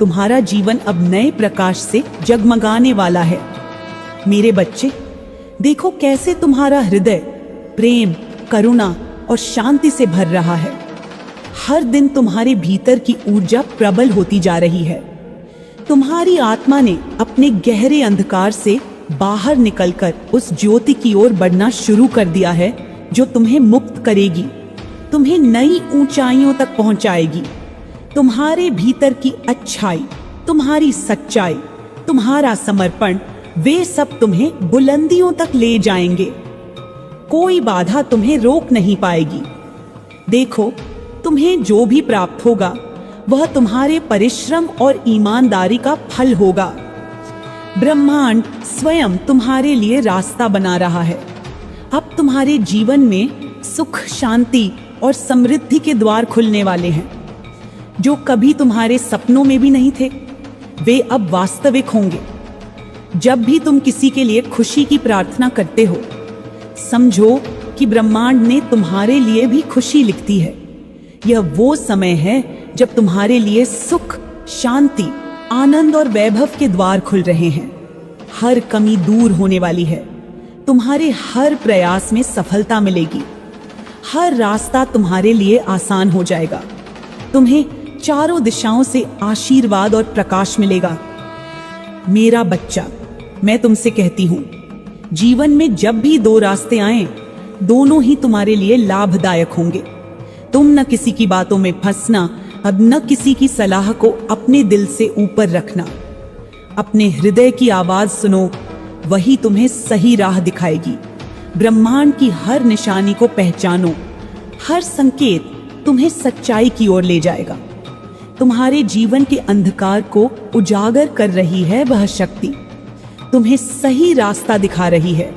तुम्हारा जीवन अब नए प्रकाश से जगमगाने वाला है। मेरे बच्चे, देखो कैसे तुम्हारा हृदय प्रेम, करुणा और शांति से भर रहा है। हर दिन तुम्हारे भीतर की ऊर्जा प्रबल होती जा रही है। तुम्हारी आत्मा ने अपने गहरे अंधकार से बाहर निकलकर उस ज्योति की ओर बढ़ना शुरू कर दिया है, जो तुम्हें मुक्त करेगी, तुम्हें नई ऊंचाइयों तक पहुंचाएगी। तुम्हारे भीतर की अच्छाई, तुम्हारी सच्चाई, तुम्हारा समर्पण, वे सब तुम्हें बुलंदियों तक ले जाएंगे। कोई बाधा तुम्हें रोक नहीं पाएगी। देखो, तुम्हें जो भी प्राप्त होगा वह तुम्हारे परिश्रम और ईमानदारी का फल होगा। ब्रह्मांड स्वयं तुम्हारे लिए रास्ता बना रहा है। अब तुम्हारे जीवन में सुख, शांति और समृद्धि के द्वार खुलने वाले हैं, जो कभी तुम्हारे सपनों में भी नहीं थे, वे अब वास्तविक होंगे। जब भी तुम किसी के लिए खुशी की प्रार्थना करते हो, समझो कि ब्रह्मांड ने तुम्हारे लिए भी खुशी लिखती है। यह वो समय है जब तुम्हारे लिए सुख, शांति, आनंद और वैभव के द्वार खुल रहे हैं। हर कमी दूर होने वाली है। तुम्हारे हर प्रयास में सफलता मिलेगी। हर रास्ता तुम्हारे लिए आसान हो जाएगा। तुम्हें चारों दिशाओं से आशीर्वाद और प्रकाश मिलेगा। मेरा बच्चा, मैं तुमसे कहती हूं, जीवन में जब भी दो रास्ते आएं, दोनों ही तुम्हारे लिए लाभदायक होंगे। तुम न किसी की बातों में फंसना, अब न किसी की सलाह को अपने दिल से ऊपर रखना। अपने हृदय की आवाज सुनो, वही तुम्हें सही राह दिखाएगी। ब्रह्मांड की हर निशानी को पहचानो। हर संकेत तुम्हें सच्चाई की ओर ले जाएगा। तुम्हारे जीवन के अंधकार को उजागर कर रही है वह शक्ति। तुम्हें सही रास्ता दिखा रही है।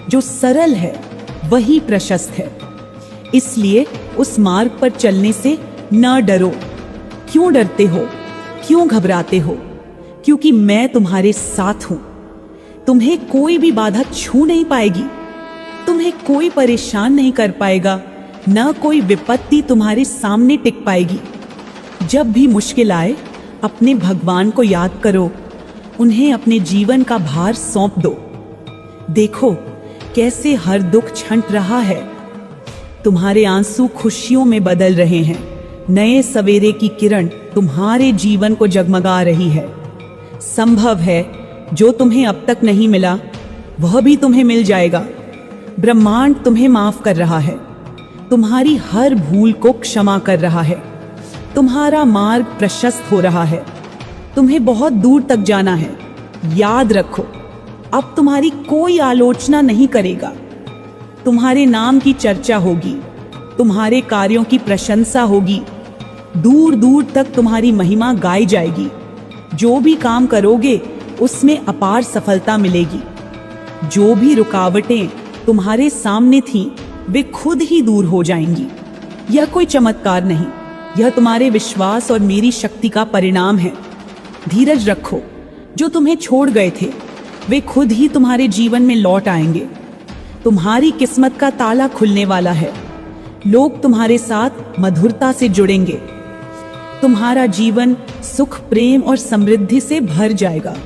जो सरल है वही प्रशस्त है। इसलिए उस मार्ग पर चलने से न डरो। क्यों डरते हो? क्यों घबराते हो? क्योंकि मैं तुम्हारे साथ हूं। तुम्हें कोई भी बाधा छू नहीं पाएगी। तुम्हें कोई परेशान नहीं कर पाएगा। न कोई विपत्ति तुम्हारे सामने टिक पाएगी। जब भी मुश्किल आए, अपने भगवान को याद करो। उन्हें अपने जीवन का भार सौंप दो। देखो कैसे हर दुख छंट रहा है। तुम्हारे आंसू खुशियों में बदल रहे हैं। नए सवेरे की किरण तुम्हारे जीवन को जगमगा रही है। संभव है जो तुम्हें अब तक नहीं मिला, वह भी तुम्हें मिल जाएगा। ब्रह्मांड तुम्हें माफ कर रहा है। तुम्हारी हर भूल को क्षमा कर रहा है। तुम्हारा मार्ग प्रशस्त हो रहा है। तुम्हें बहुत दूर तक जाना है। याद रखो, अब तुम्हारी कोई आलोचना नहीं करेगा। तुम्हारे नाम की चर्चा होगी। तुम्हारे कार्यों की प्रशंसा होगी। दूर दूर तक तुम्हारी महिमा गाई जाएगी। जो भी काम करोगे उसमें अपार सफलता मिलेगी। जो भी रुकावटें तुम्हारे सामने थीं, वे खुद ही दूर हो जाएंगी। यह कोई चमत्कार नहीं, यह तुम्हारे विश्वास और मेरी शक्ति का परिणाम है। धीरज रखो। जो तुम्हें छोड़ गए थे, वे खुद ही तुम्हारे जीवन में लौट आएंगे। तुम्हारी किस्मत का ताला खुलने वाला है। लोग तुम्हारे साथ मधुरता से जुड़ेंगे। तुम्हारा जीवन सुख, प्रेम और समृद्धि से भर जाएगा।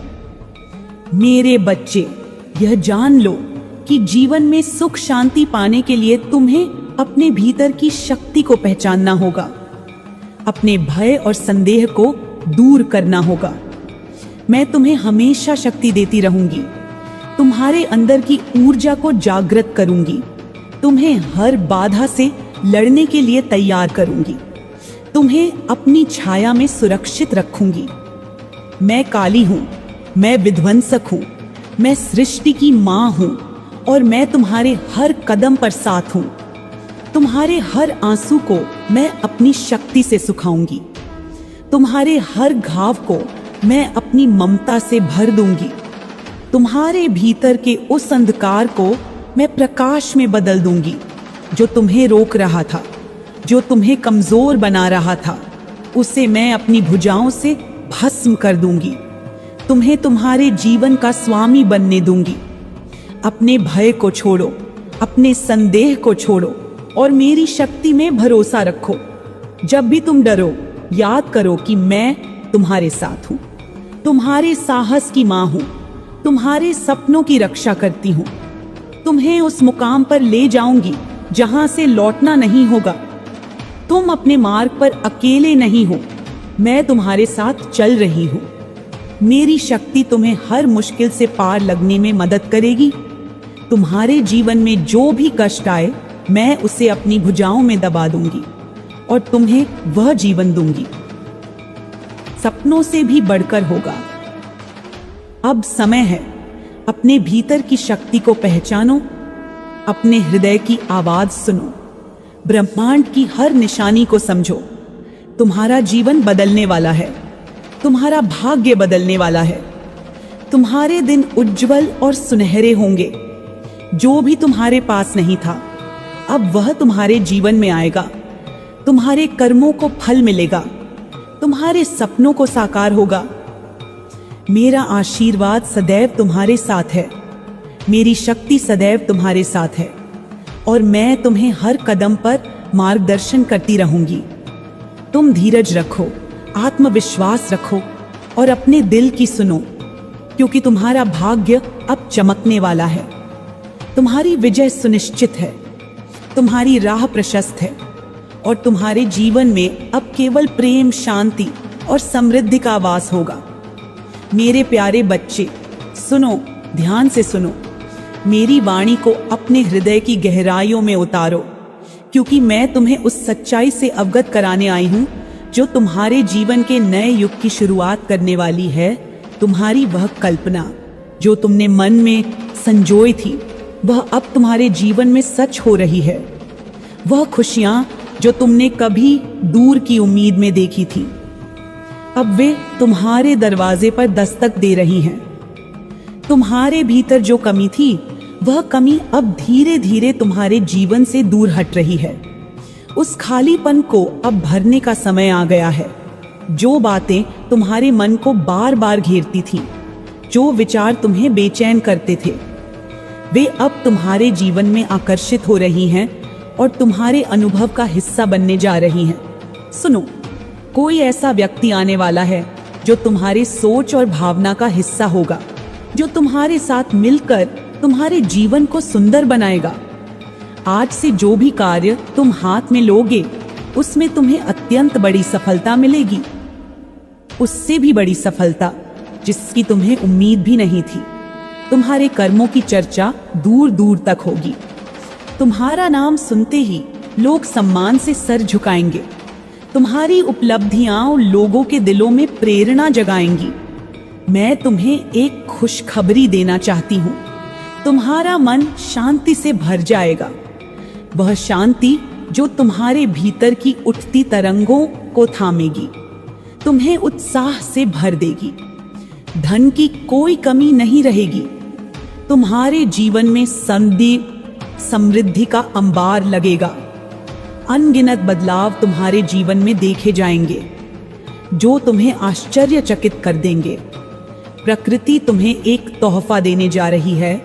मेरे बच्चे, यह जान लो कि जीवन में सुख शांति पाने के लिए तुम्हें अपने भीतर की शक्ति को पहचानना होगा। अपने भय और संदेह को दूर करना होगा। मैं तुम्हें हमेशा शक्ति देती रहूंगी। तुम्हारे अंदर की ऊर्जा को जागृत करूंगी। तुम्हें हर बाधा से लड़ने के लिए तैयार करूंगी। तुम्हें अपनी छाया में सुरक्षित रखूंगी। मैं काली हूं, मैं विध्वंसक हूं, मैं सृष्टि की मां हूं और मैं तुम्हारे हर कदम पर साथ हूं। तुम्हारे हर आंसू को मैं अपनी शक्ति से सुखाऊंगी। तुम्हारे हर घाव को मैं अपनी ममता से भर दूंगी। तुम्हारे भीतर के उस अंधकार को मैं प्रकाश में बदल दूंगी, जो तुम्हें रोक रहा था, जो तुम्हें कमजोर बना रहा था, उसे मैं अपनी भुजाओं से भस्म कर दूंगी। तुम्हें तुम्हारे जीवन का स्वामी बनने दूंगी। अपने भय को छोड़ो, अपने संदेह को छोड़ो और मेरी शक्ति में भरोसा रखो। जब भी तुम डरो, याद करो कि मैं तुम्हारे साथ हूँ, तुम्हारे साहस की माँ हूँ, तुम्हारे सपनों की रक्षा करती हूँ। तुम्हें उस मुकाम पर ले जाऊंगी जहां से लौटना नहीं होगा। तुम अपने मार्ग पर अकेले नहीं हो, मैं तुम्हारे साथ चल रही हूँ। मेरी शक्ति तुम्हें हर मुश्किल से पार लगने में मदद करेगी। तुम्हारे जीवन में जो भी कष्ट आए, मैं उसे अपनी भुजाओं में दबा दूंगी और तुम्हें वह जीवन दूंगी सपनों से भी बढ़कर होगा। अब समय है, अपने भीतर की शक्ति को पहचानो, अपने हृदय की आवाज सुनो, ब्रह्मांड की हर निशानी को समझो। तुम्हारा जीवन बदलने वाला है, तुम्हारा भाग्य बदलने वाला है। तुम्हारे दिन उज्जवल और सुनहरे होंगे। जो भी तुम्हारे पास नहीं था, अब वह तुम्हारे जीवन में आएगा। तुम्हारे कर्मों को फल मिलेगा, तुम्हारे सपनों को साकार होगा। मेरा आशीर्वाद सदैव तुम्हारे साथ है, मेरी शक्ति सदैव तुम्हारे साथ है और मैं तुम्हें हर कदम पर मार्गदर्शन करती रहूंगी। तुम धीरज रखो, आत्मविश्वास रखो और अपने दिल की सुनो, क्योंकि तुम्हारा भाग्य अब चमकने वाला है। तुम्हारी विजय सुनिश्चित है, तुम्हारी राह प्रशस्त है और तुम्हारे जीवन में अब केवल प्रेम, शांति और समृद्धि का वास होगा। मेरे प्यारे बच्चे, सुनो, ध्यान से सुनो। मेरी वाणी को अपने हृदय की गहराइयों में उतारो, क्योंकि मैं तुम्हें उस सच्चाई से अवगत कराने आई हूं जो तुम्हारे जीवन के नए युग की शुरुआत करने वाली है। तुम्हारी वह कल्पना जो तुमने मन में संजोई थी, वह अब तुम्हारे जीवन में सच हो रही है। वह खुशियां जो तुमने कभी दूर की उम्मीद में देखी थी, अब वे तुम्हारे दरवाजे पर दस्तक दे रही हैं। तुम्हारे भीतर जो कमी थी, वह कमी अब धीरे धीरे तुम्हारे जीवन से दूर हट रही है। उस खालीपन को अब भरने का समय आ गया है। जो बातें तुम्हारे मन को बार बार घेरती थीं, जो विचार तुम्हें बेचैन करते थे, वे अब तुम्हारे जीवन में आकर्षित हो रही हैं और तुम्हारे अनुभव का हिस्सा बनने जा रही हैं। सुनो, कोई ऐसा व्यक्ति आने वाला है जो तुम्हारी सोच और भावना का हिस्सा होगा, जो तुम्हारे साथ मिलकर तुम्हारे जीवन को सुंदर बनाएगा। आज से जो भी कार्य तुम हाथ में लोगे, उसमें तुम्हें अत्यंत बड़ी सफलता मिलेगी, उससे भी बड़ी सफलता जिसकी तुम्हें उम्मीद भी नहीं थी। तुम्हारे कर्मों की चर्चा दूर दूर तक होगी। तुम्हारा नाम सुनते ही लोग सम्मान से सर झुकाएंगे। तुम्हारी उपलब्धियां लोगों के दिलों में प्रेरणा जगाएंगी। मैं तुम्हें एक खुशखबरी देना चाहती हूँ। तुम्हारा मन शांति से भर जाएगा, वह शांति जो तुम्हारे भीतर की उठती तरंगों को थामेगी, तुम्हें उत्साह से भर देगी। धन की कोई कमी नहीं रहेगी। तुम्हारे जीवन में समृद्धि का अंबार लगेगा। अनगिनत बदलाव तुम्हारे जीवन में देखे जाएंगे, जो तुम्हें आश्चर्यचकित कर देंगे। प्रकृति तुम्हें एक तोहफा देने जा रही है,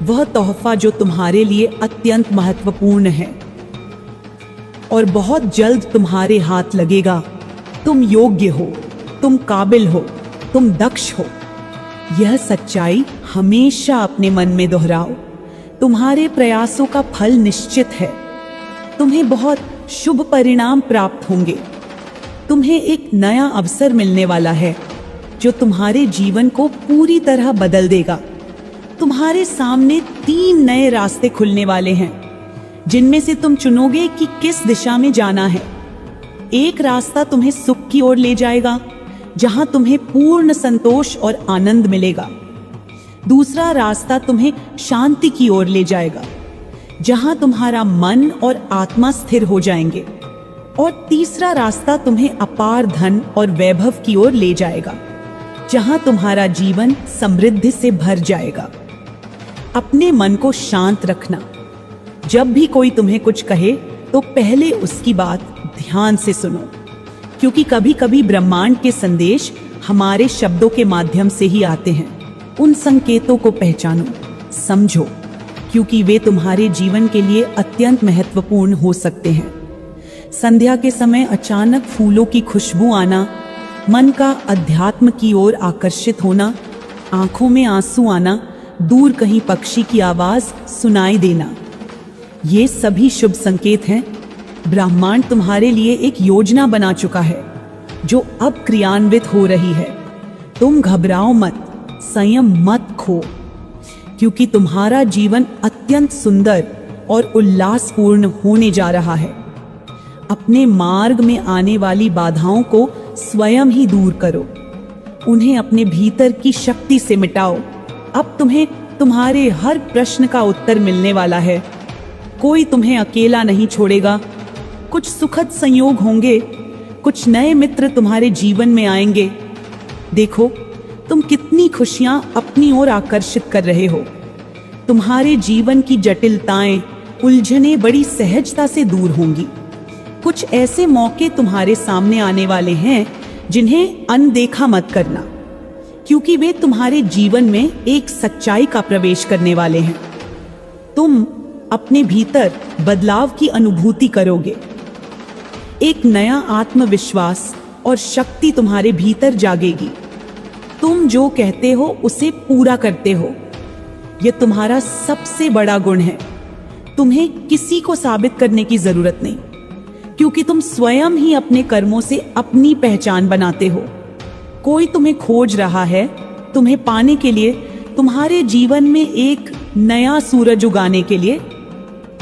वह तोहफा जो तुम्हारे लिए अत्यंत महत्वपूर्ण है और बहुत जल्द तुम्हारे हाथ लगेगा। तुम योग्य हो, तुम काबिल हो, तुम दक्ष हो। यह सच्चाई हमेशा अपने मन में दोहराओ। तुम्हारे प्रयासों का फल निश्चित है। तुम्हें बहुत शुभ परिणाम प्राप्त होंगे। तुम्हें एक नया अवसर मिलने वाला है जो तुम्हारे जीवन को पूरी तरह बदल देगा। तुम्हारे सामने 3 नए रास्ते खुलने वाले हैं, जिनमें से तुम चुनोगे कि किस दिशा में जाना है। एक रास्ता तुम्हें सुख की ओर ले जाएगा, जहां तुम्हें पूर्ण संतोष और आनंद मिलेगा। दूसरा रास्ता तुम्हें शांति की ओर ले जाएगा, जहां तुम्हारा मन और आत्मा स्थिर हो जाएंगे। और तीसरा रास्ता तुम्हें अपार धन और वैभव की ओर ले जाएगा, जहां तुम्हारा जीवन समृद्धि से भर जाएगा। अपने मन को शांत रखना। जब भी कोई तुम्हें कुछ कहे तो पहले उसकी बात ध्यान से सुनो, क्योंकि कभी कभी ब्रह्मांड के संदेश हमारे शब्दों के माध्यम से ही आते हैं। उन संकेतों को पहचानो, समझो, क्योंकि वे तुम्हारे जीवन के लिए अत्यंत महत्वपूर्ण हो सकते हैं। संध्या के समय अचानक फूलों की खुशबू आना, मन का अध्यात्म की ओर आकर्षित होना, आंखों में आंसू आना, दूर कहीं पक्षी की आवाज सुनाई देना, ये सभी शुभ संकेत हैं। ब्रह्मांड तुम्हारे लिए एक योजना बना चुका है जो अब क्रियान्वित हो रही है। तुम घबराओ मत, संयम मत खो, क्योंकि तुम्हारा जीवन अत्यंत सुंदर और उल्लासपूर्ण होने जा रहा है। अपने मार्ग में आने वाली बाधाओं को स्वयं ही दूर करो, उन्हें अपने भीतर की शक्ति से मिटाओ। अब तुम्हें तुम्हारे हर प्रश्न का उत्तर मिलने वाला है। कोई तुम्हें अकेला नहीं छोड़ेगा। कुछ सुखद संयोग होंगे, कुछ नए मित्र तुम्हारे जीवन में आएंगे। देखो तुम कितनी खुशियां अपनी ओर आकर्षित कर रहे हो। तुम्हारे जीवन की जटिलताएं, उलझनें बड़ी सहजता से दूर होंगी। कुछ ऐसे मौके तुम्हारे सामने आने वाले हैं जिन्हें अनदेखा मत करना, क्योंकि वे तुम्हारे जीवन में एक सच्चाई का प्रवेश करने वाले हैं। तुम अपने भीतर बदलाव की अनुभूति करोगे। एक नया आत्मविश्वास और शक्ति तुम्हारे भीतर जागेगी। तुम जो कहते हो उसे पूरा करते हो। यह तुम्हारा सबसे बड़ा गुण है। तुम्हें किसी को साबित करने की जरूरत नहीं, क्योंकि तुम स्वयं ही अपने कर्मों से अपनी पहचान बनाते हो। कोई तुम्हें खोज रहा है, तुम्हें पाने के लिए, तुम्हारे जीवन में एक नया सूरज उगाने के लिए।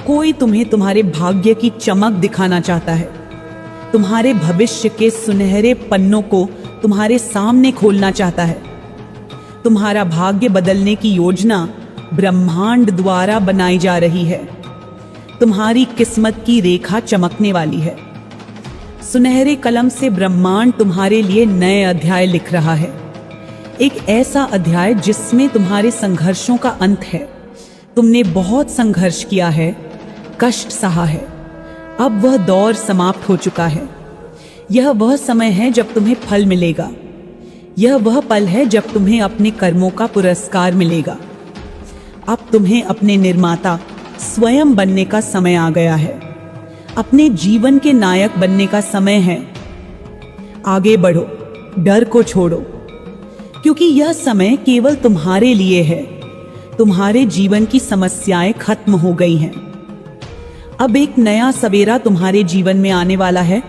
कोई तुम्हें तुम्हारे भाग्य की चमक दिखाना चाहता है, तुम्हारे भविष्य के सुनहरे पन्नों को तुम्हारे सामने खोलना चाहता है। तुम्हारा भाग्य बदलने की योजना ब्रह्मांड द्वारा बनाई जा रही है। तुम्हारी किस्मत की रेखा चमकने वाली है। सुनहरे कलम से ब्रह्मांड तुम्हारे लिए नए अध्याय लिख रहा है। एक ऐसा अध्याय जिसमें तुम्हारे संघर्षों का अंत है। तुमने बहुत संघर्ष किया है, कष्ट सहा है। अब वह दौर समाप्त हो चुका है। यह वह समय है जब तुम्हें फल मिलेगा। यह वह पल है जब तुम्हें अपने कर्मों का पुरस्कार मिलेगा। अब तुम्हें अपने निर्माता स्वयं बनने का समय आ गया है। अपने जीवन के नायक बनने का समय है। आगे बढ़ो, डर को छोड़ो, क्योंकि यह समय केवल तुम्हारे लिए है। तुम्हारे जीवन की समस्याएं खत्म हो गई हैं। अब एक नया सवेरा तुम्हारे जीवन में आने वाला है,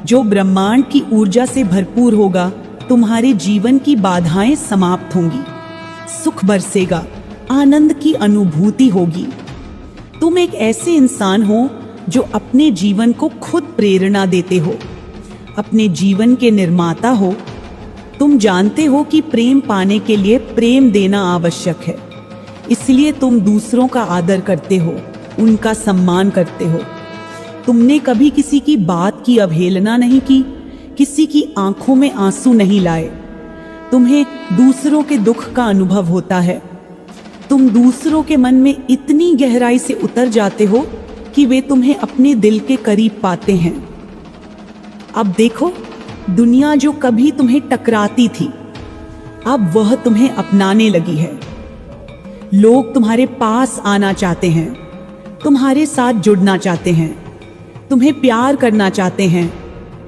जो ब्रह्मांड की ऊर्जा से भरपूर होगा। तुम्हारे जीवन की बाधाएं समाप्त होंगी, सुख बरसेगा, आनंद की अनुभूति होगी। तुम एक ऐसे इंसान हो जो अपने जीवन को खुद प्रेरणा देते हो, अपने जीवन के निर्माता हो। तुम जानते हो कि प्रेम पाने के लिए प्रेम देना आवश्यक है, इसलिए तुम दूसरों का आदर करते हो, उनका सम्मान करते हो। तुमने कभी किसी की बात की अवहेलना नहीं की, किसी की आंखों में आंसू नहीं लाए। तुम्हें दूसरों के दुख का अनुभव होता है। तुम दूसरों के मन में इतनी गहराई से उतर जाते हो कि वे तुम्हें अपने दिल के करीब पाते हैं। अब देखो, दुनिया जो कभी तुम्हें टकराती थी, अब वह तुम्हें अपनाने लगी है। लोग तुम्हारे पास आना चाहते हैं, तुम्हारे साथ जुड़ना चाहते हैं, तुम्हें प्यार करना चाहते हैं।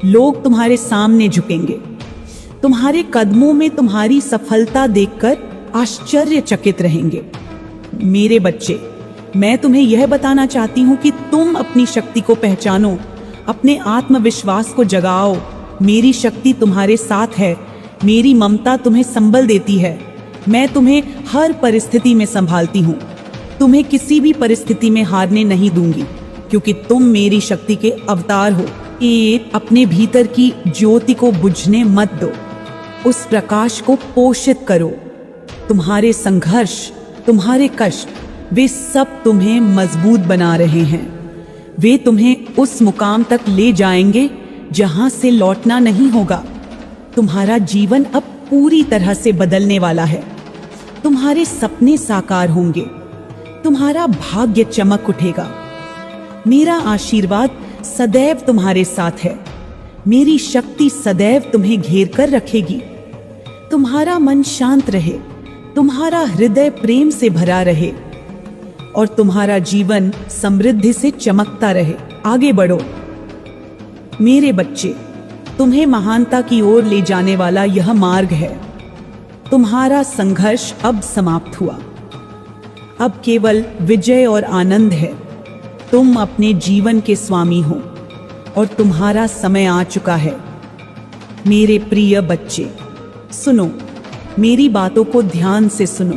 लोग तुम्हारे सामने झुकेंगे। तुम्हारे कदमों में तुम्हारी सफलता देखकर आश्चर्यचकित रहेंगे। मेरे बच्चे, मैं तुम्हें यह बताना चाहती हूँ कि तुम अपनी शक्ति को पहचानो, अपने आत्मविश्वास को जगाओ। मेरी शक्ति तुम्हारे साथ है। मेरी ममता तुम्हें संबल देती है। मैं तुम्हें हर परिस्थिति में संभालती हूँ। तुम्हें किसी भी परिस्थिति में हारने नहीं दूंगी, क्योंकि तुम मेरी शक्ति के अवतार हो। अपने भीतर की ज्योति को बुझने मत दो, उस प्रकाश को पोषित करो। तुम्हारे संघर्ष, तुम्हारे कष्ट, वे सब तुम्हें मजबूत बना रहे हैं। वे तुम्हें उस मुकाम तक ले जाएंगे जहां से लौटना नहीं होगा। तुम्हारा जीवन अब पूरी तरह से बदलने वाला है। तुम्हारे सपने साकार होंगे, तुम्हारा भाग्य चमक उठेगा। मेरा आशीर्वाद सदैव तुम्हारे साथ है। मेरी शक्ति सदैव तुम्हें घेर कर रखेगी। तुम्हारा मन शांत रहे, तुम्हारा हृदय प्रेम से भरा रहे और तुम्हारा जीवन समृद्धि से चमकता रहे। आगे बढ़ो मेरे बच्चे, तुम्हें महानता की ओर ले जाने वाला यह मार्ग है। तुम्हारा संघर्ष अब समाप्त हुआ। अब केवल विजय और आनंद है। तुम अपने जीवन के स्वामी हो और तुम्हारा समय आ चुका है। मेरे प्रिय बच्चे, सुनो, मेरी बातों को ध्यान से सुनो,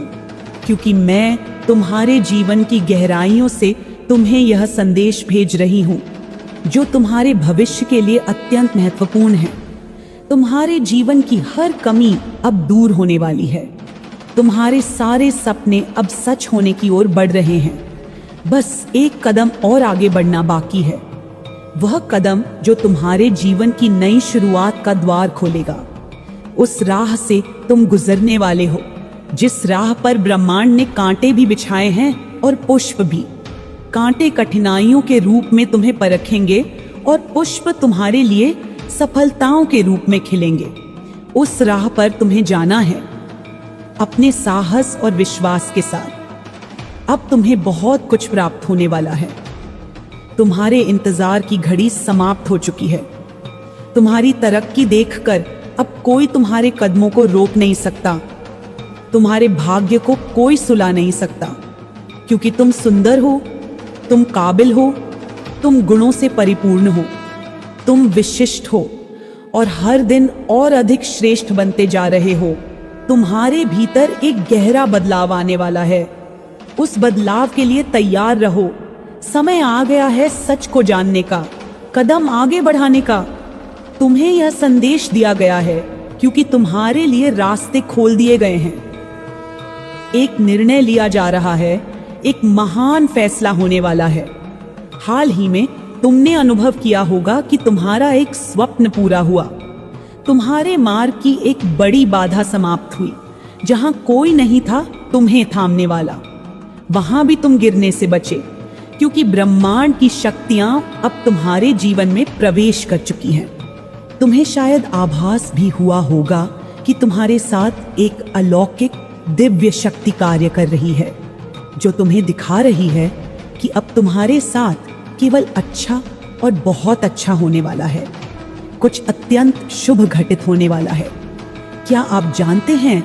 क्योंकि मैं तुम्हारे जीवन की गहराइयों से तुम्हें यह संदेश भेज रही हूं, जो तुम्हारे भविष्य के लिए अत्यंत महत्वपूर्ण है। तुम्हारे जीवन की हर कमी अब दूर होने वाली है। तुम्हारे सारे सपने अब सच होने की ओर बढ़ रहे हैं। बस एक कदम और आगे बढ़ना बाकी है, वह कदम जो तुम्हारे जीवन की नई शुरुआत का द्वार खोलेगा। उस राह से तुम गुजरने वाले हो, जिस राह पर ब्रह्मांड ने कांटे भी बिछाए हैं और पुष्प भी। कांटे कठिनाइयों के रूप में तुम्हें परखेंगे और पुष्प तुम्हारे लिए सफलताओं के रूप में खिलेंगे। उस राह पर तुम्हें जाना है, अपने साहस और विश्वास के साथ। अब तुम्हें बहुत कुछ प्राप्त होने वाला है। तुम्हारे इंतजार की घड़ी समाप्त हो चुकी है। तुम्हारी तरक्की देखकर अब कोई तुम्हारे कदमों को रोक नहीं सकता। तुम्हारे भाग्य को कोई सुला नहीं सकता, क्योंकि तुम सुंदर हो, तुम काबिल हो, तुम गुणों से परिपूर्ण हो, तुम विशिष्ट हो और हर दिन और अधिक श्रेष्ठ बनते जा रहे हो। तुम्हारे भीतर एक गहरा बदलाव आने वाला है। उस बदलाव के लिए तैयार रहो। समय आ गया है सच को जानने का, कदम आगे बढ़ाने का। तुम्हें यह संदेश दिया गया है क्योंकि तुम्हारे लिए रास्ते खोल दिए गए हैं। एक निर्णय लिया जा रहा है, एक महान फैसला होने वाला है। हाल ही में तुमने अनुभव किया होगा कि तुम्हारा एक स्वप्न पूरा हुआ। तुम्हारे मार्ग की एक बड़ी बाधा समाप्त हुई। जहां कोई नहीं था तुम्हें थामने वाला, वहां भी तुम गिरने से बचे, क्योंकि ब्रह्मांड की शक्तियां अब तुम्हारे जीवन में प्रवेश कर चुकी हैं। तुम्हें शायद आभास भी हुआ होगा कि तुम्हारे साथ एक अलौकिक दिव्य शक्ति कार्य कर रही है, जो तुम्हें दिखा रही है कि अब तुम्हारे साथ केवल अच्छा और बहुत अच्छा होने वाला है। कुछ अत्यंत शुभ घटित होने वाला है। क्या आप जानते हैं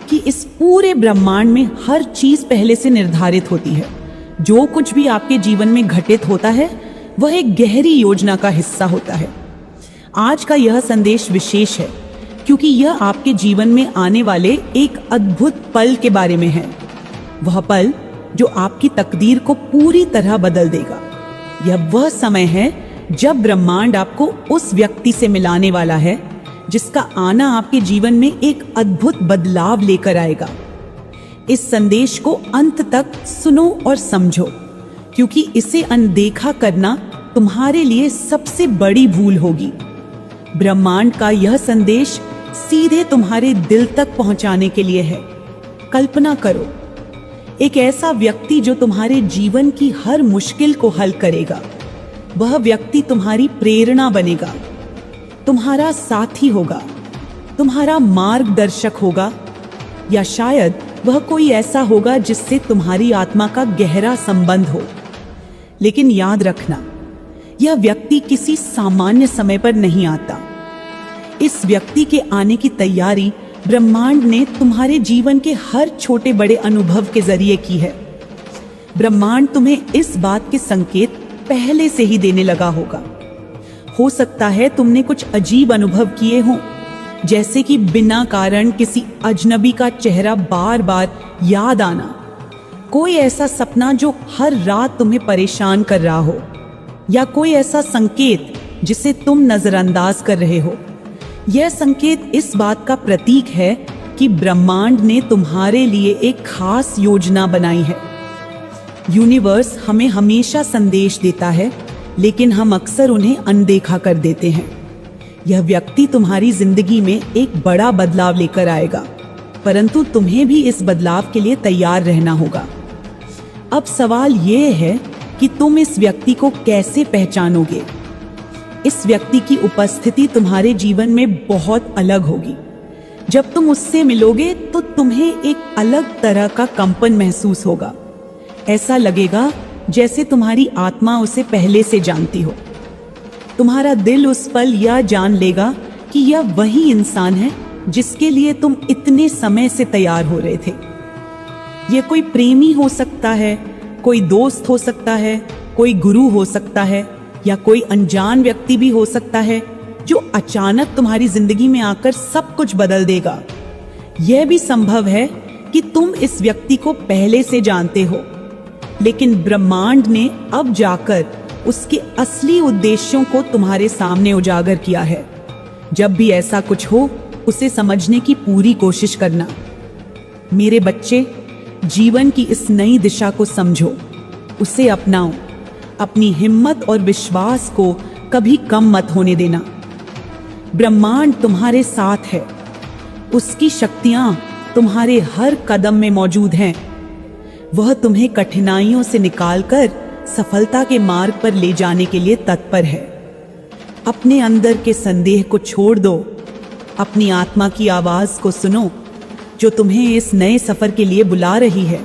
कि इस पूरे ब्रह्मांड में हर चीज पहले से निर्धारित होती है। जो कुछ भी आपके जीवन में घटित होता है वह एक गहरी योजना का हिस्सा होता है। आज का यह संदेश विशेष है क्योंकि यह आपके जीवन में आने वाले एक अद्भुत पल के बारे में है। वह पल जो आपकी तकदीर को पूरी तरह बदल देगा। यह वह समय है जब ब्रह्मांड आपको उस व्यक्ति से मिलाने वाला है जिसका आना आपके जीवन में एक अद्भुत बदलाव लेकर आएगा। इस संदेश को अंत तक सुनो और समझो, क्योंकि इसे अनदेखा करना तुम्हारे लिए सबसे बड़ी भूल होगी। ब्रह्मांड का यह संदेश सीधे तुम्हारे दिल तक पहुंचाने के लिए है। कल्पना करो, एक ऐसा व्यक्ति जो तुम्हारे जीवन की हर मुश्किल को हल करेगा। वह व्यक्ति तुम्हारी प्रेरणा बनेगा, तुम्हारा साथी होगा, तुम्हारा मार्गदर्शक होगा, या शायद वह कोई ऐसा होगा जिससे तुम्हारी आत्मा का गहरा संबंध हो। लेकिन याद रखना, यह व्यक्ति किसी सामान्य समय पर नहीं आता। इस व्यक्ति के आने की तैयारी ब्रह्मांड ने तुम्हारे जीवन के हर छोटे बड़े अनुभव के जरिए की है। ब्रह्मांड तुम्हें इस बात के संकेत पहले से ही देने लगा होगा। हो सकता है तुमने कुछ अजीब अनुभव किए हों, जैसे कि बिना कारण किसी अजनबी का चेहरा बार बार याद आना, कोई ऐसा सपना जो हर रात तुम्हें परेशान कर रहा हो, या कोई ऐसा संकेत जिसे तुम नजरअंदाज कर रहे हो। यह संकेत इस बात का प्रतीक है कि ब्रह्मांड ने तुम्हारे लिए एक खास योजना बनाई है। यूनिवर्स हमें हमेशा संदेश देता है, लेकिन हम अक्सर उन्हें अनदेखा कर देते हैं। यह व्यक्ति तुम्हारी जिंदगी में एक बड़ा बदलाव लेकर आएगा, परंतु तुम्हें भी इस बदलाव के लिए तैयार रहना होगा। अब सवाल यह है कि तुम इस व्यक्ति को कैसे पहचानोगे। इस व्यक्ति की उपस्थिति तुम्हारे जीवन में बहुत अलग होगी। जब तुम उससे मिलोगे तो तुम्हें एक अलग तरह का कंपन महसूस होगा। ऐसा लगेगा जैसे तुम्हारी आत्मा उसे पहले से जानती हो। तुम्हारा दिल उस पल यह जान लेगा कि यह वही इंसान है जिसके लिए तुम इतने समय से तैयार हो रहे थे। यह कोई प्रेमी हो सकता है, कोई दोस्त हो सकता है, कोई गुरु हो सकता है, या कोई अनजान व्यक्ति भी हो सकता है जो अचानक तुम्हारी जिंदगी में आकर सब कुछ बदल देगा। यह भी संभव है कि तुम इस व्यक्ति को पहले से जानते हो, लेकिन ब्रह्मांड ने अब जाकर उसके असली उद्देश्यों को तुम्हारे सामने उजागर किया है। जब भी ऐसा कुछ हो, उसे समझने की पूरी कोशिश करना। मेरे बच्चे, जीवन की इस नई दिशा को समझो, उसे अपनाओ। अपनी हिम्मत और विश्वास को कभी कम मत होने देना। ब्रह्मांड तुम्हारे साथ है, उसकी शक्तियां तुम्हारे हर कदम में मौजूद हैं। वह तुम्हें कठिनाइयों से निकालकर सफलता के मार्ग पर ले जाने के लिए तत्पर है। अपने अंदर के संदेह को छोड़ दो, अपनी आत्मा की आवाज को सुनो जो तुम्हें इस नए सफर के लिए बुला रही है।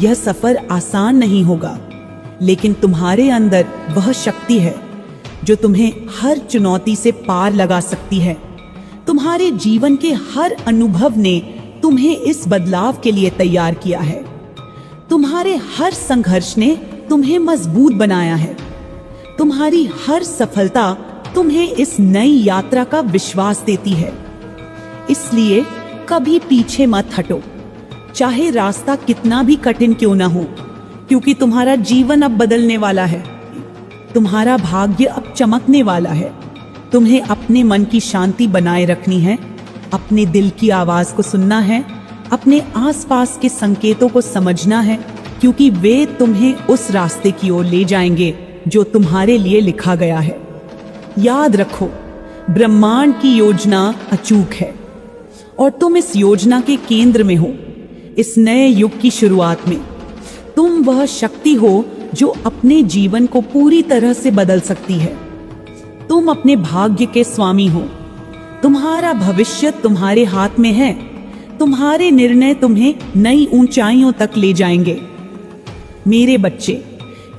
यह सफर आसान नहीं होगा, लेकिन तुम्हारे अंदर वह शक्ति है जो तुम्हें हर चुनौती से पार लगा सकती है। तुम्हारे जीवन के हर अनुभव ने तुम्हें इस बदलाव के लिए तैयार किया है। तुम्हारे हर संघर्ष ने तुम्हें मजबूत बनाया है। तुम्हारी हर सफलता तुम्हें इस नई यात्रा का विश्वास देती है। इसलिए कभी पीछे मत हटो, चाहे रास्ता कितना भी कठिन क्यों ना हो, क्योंकि तुम्हारा जीवन अब बदलने वाला है। तुम्हारा भाग्य अब चमकने वाला है। तुम्हें अपने मन की शांति बनाए रखनी है, अपने दिल की आवाज को सुनना है, अपने आसपास के संकेतों को समझना है, क्योंकि वे तुम्हें उस रास्ते की ओर ले जाएंगे जो तुम्हारे लिए लिखा गया है। याद रखो, ब्रह्मांड की योजना अचूक है और तुम इस योजना के केंद्र में हो। इस नए युग की शुरुआत में तुम वह शक्ति हो जो अपने जीवन को पूरी तरह से बदल सकती है। तुम अपने भाग्य के स्वामी हो। तुम्हारा भविष्य तुम्हारे हाथ में है। तुम्हारे निर्णय तुम्हें नई ऊंचाइयों तक ले जाएंगे। मेरे बच्चे,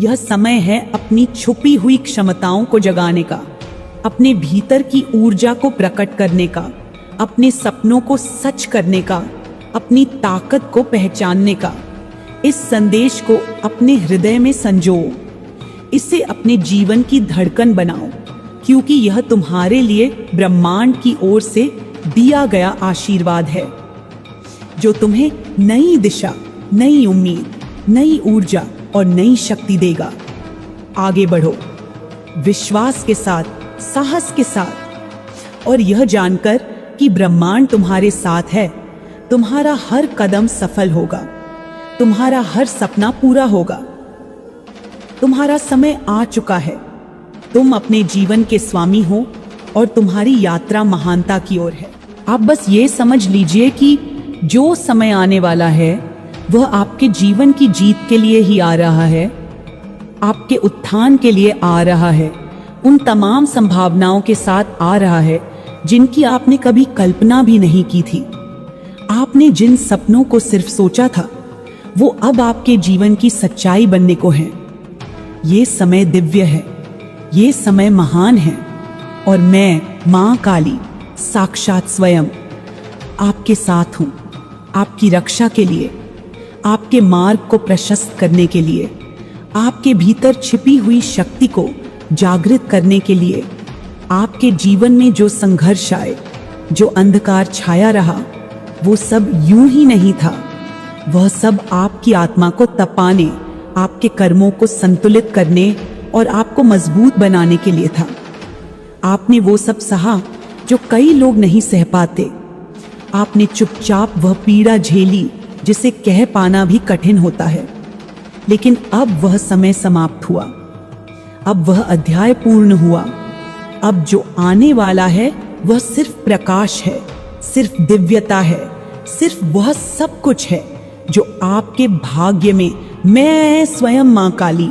यह समय है अपनी छुपी हुई क्षमताओं को जगाने का, अपने भीतर की ऊर्जा को प्रकट करने का, अपने सपनों को सच करने का, अपनी ताकत को पहचानने का। इस संदेश को अपने हृदय में संजोओ, इसे अपने जीवन की धड़कन बनाओ, क्योंकि यह तुम्हारे लिए ब्रह्मांड की ओर से दिया गया आशीर्वाद है जो तुम्हें नई दिशा, नई उम्मीद, नई ऊर्जा और नई शक्ति देगा। आगे बढ़ो, विश्वास के साथ, साहस के साथ, और यह जानकर कि ब्रह्मांड तुम्हारे साथ है। तुम्हारा हर कदम सफल होगा, तुम्हारा हर सपना पूरा होगा। तुम्हारा समय आ चुका है। तुम अपने जीवन के स्वामी हो और तुम्हारी यात्रा महानता की ओर है। आप बस ये समझ लीजिए कि जो समय आने वाला है वह आपके जीवन की जीत के लिए ही आ रहा है, आपके उत्थान के लिए आ रहा है, उन तमाम संभावनाओं के साथ आ रहा है जिनकी आपने कभी कल्पना भी नहीं की थी। आपने जिन सपनों को सिर्फ सोचा था वो अब आपके जीवन की सच्चाई बनने को है। ये समय दिव्य है, ये समय महान है, और मैं मां काली साक्षात स्वयं आपके साथ हूं, आपकी रक्षा के लिए, आपके मार्ग को प्रशस्त करने के लिए, आपके भीतर छिपी हुई शक्ति को जागृत करने के लिए। आपके जीवन में जो संघर्ष आए, जो अंधकार छाया रहा, वो सब यूं ही नहीं था। वह सब आपकी आत्मा को तपाने, आपके कर्मों को संतुलित करने और आपको मजबूत बनाने के लिए था। आपने वो सब सहा जो कई लोग नहीं सह पाते। आपने चुपचाप वह पीड़ा झेली जिसे कह पाना भी कठिन होता है। लेकिन अब वह समय समाप्त हुआ, अब वह अध्याय पूर्ण हुआ। अब जो आने वाला है वह सिर्फ प्रकाश है, सिर्फ दिव्यता है, सिर्फ वह सब कुछ है जो आपके भाग्य में मैं स्वयं मां काली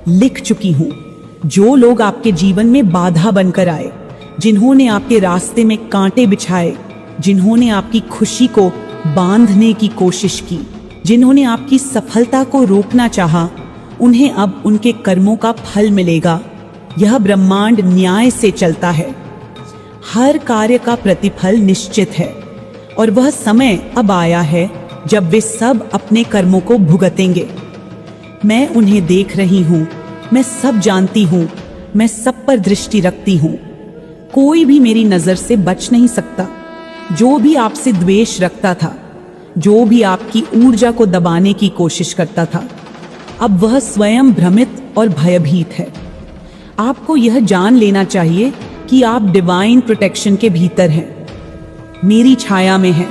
लिख चुकी हूं। जो लोग आपके जीवन में बाधा बनकर आए, जिन्होंने आपके रास्ते में कांटे बिछाए, जिन्होंने आपकी खुशी को बांधने की कोशिश की, जिन्होंने आपकी सफलता को रोकना चाहा, उन्हें अब उनके कर्मों का फल मिलेगा। यह ब्रह्मांड न्याय से चलता है। हर कार्य का प्रतिफल निश्चित है और वह समय अब आया है जब वे सब अपने कर्मों को भुगतेंगे। मैं उन्हें देख रही हूँ, मैं सब जानती हूँ, मैं सब पर दृष्टि रखती हूँ। कोई भी मेरी नजर से बच नहीं सकता। जो भी आपसे द्वेष रखता था, जो भी आपकी ऊर्जा को दबाने की कोशिश करता था, अब वह स्वयं भ्रमित और भयभीत है। आपको यह जान लेना चाहिए कि आप डिवाइन प्रोटेक्शन के भीतर हैं, मेरी छाया में हैं।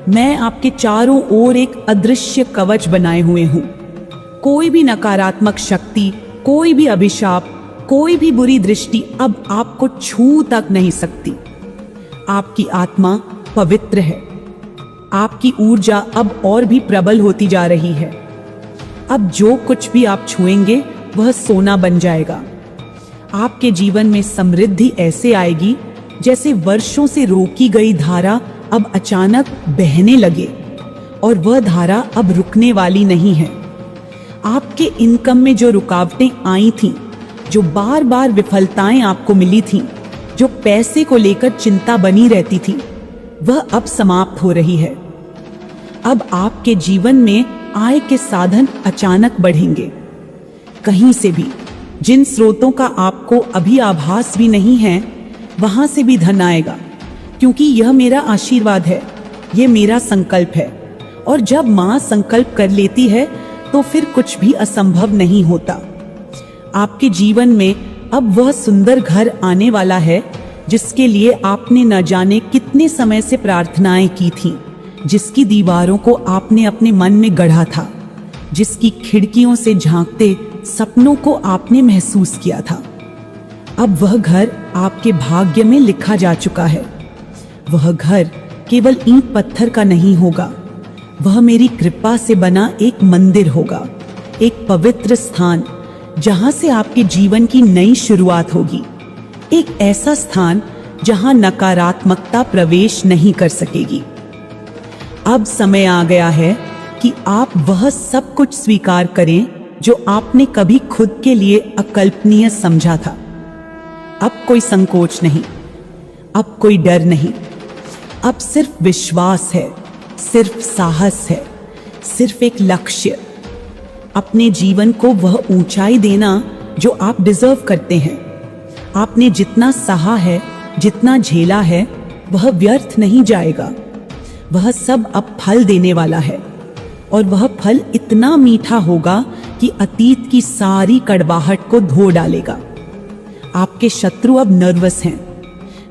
मैं आपके चारों ओर एक अदृश्य कवच बनाए हुए हूं। कोई भी नकारात्मक शक्ति, कोई भी अभिशाप, कोई भी बुरी दृष्टि अब आपको छू तक नहीं सकती। आपकी आत्मा पवित्र है। आपकी ऊर्जा अब और भी प्रबल होती जा रही है। अब जो कुछ भी आप छुएंगे वह सोना बन जाएगा। आपके जीवन में समृद्धि ऐसे आएगी जैसे वर्षों से रोकी गई धारा अब अचानक बहने लगे, और वह धारा अब रुकने वाली नहीं है। आपके इनकम में जो रुकावटें आई थीं, जो बार बार विफलताएं आपको मिली थीं, जो पैसे को लेकर चिंता बनी रहती थी, वह अब समाप्त हो रही है। अब आपके जीवन में आय के साधन अचानक बढ़ेंगे। कहीं से भी, जिन स्रोतों का आपको अभी आभास भी नहीं है, वहां से भी धन आएगा, क्योंकि यह मेरा आशीर्वाद है, यह मेरा संकल्प है। और जब मां संकल्प कर लेती है तो फिर कुछ भी असंभव नहीं होता। आपके जीवन में अब वह सुंदर घर आने वाला है जिसके लिए आपने न जाने कितने समय से प्रार्थनाएं की थीं, जिसकी दीवारों को आपने अपने मन में गढ़ा था, जिसकी खिड़कियों से झांकते सपनों को आपने महसूस किया था। अब वह घर आपके भाग्य में लिखा जा चुका है। वह घर केवल ईंट पत्थर का नहीं होगा, वह मेरी कृपा से बना एक मंदिर होगा, एक पवित्र स्थान जहां से आपके जीवन की नई शुरुआत होगी। एक ऐसा स्थान जहां नकारात्मकता प्रवेश नहीं कर सकेगी। अब समय आ गया है कि आप वह सब कुछ स्वीकार करें जो आपने कभी खुद के लिए अकल्पनीय समझा था। अब कोई संकोच नहीं, अब कोई डर नहीं, अब सिर्फ विश्वास है, सिर्फ साहस है, सिर्फ एक लक्ष्य। अपने जीवन को वह ऊंचाई देना जो आप डिजर्व करते हैं। आपने जितना सहा है, जितना झेला है, वह व्यर्थ नहीं जाएगा। वह सब अब फल देने वाला है, और वह फल इतना मीठा होगा कि अतीत की सारी कड़वाहट को धो डालेगा। आपके शत्रु अब नर्वस हैं।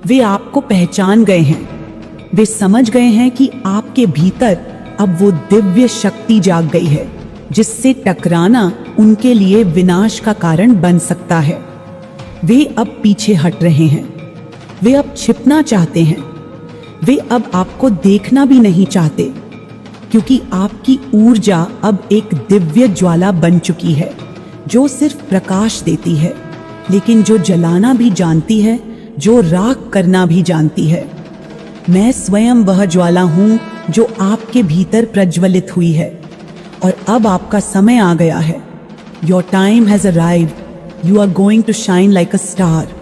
वे आपको पहचान गए हैं। वे समझ गए हैं कि आपके भीतर अब वो दिव्य शक्ति जाग गई है जिससे टकराना उनके लिए विनाश का कारण बन सकता है। वे अब पीछे हट रहे हैं। वे अब छिपना चाहते हैं। वे अब आपको देखना भी नहीं चाहते, क्योंकि आपकी ऊर्जा अब एक दिव्य ज्वाला बन चुकी है जो सिर्फ प्रकाश देती है, लेकिन जो जलाना भी जानती है, जो राख करना भी जानती है। मैं स्वयं वह ज्वाला हूं जो आपके भीतर प्रज्वलित हुई है, और अब आपका समय आ गया है। Your time has arrived. You are going to shine like a star.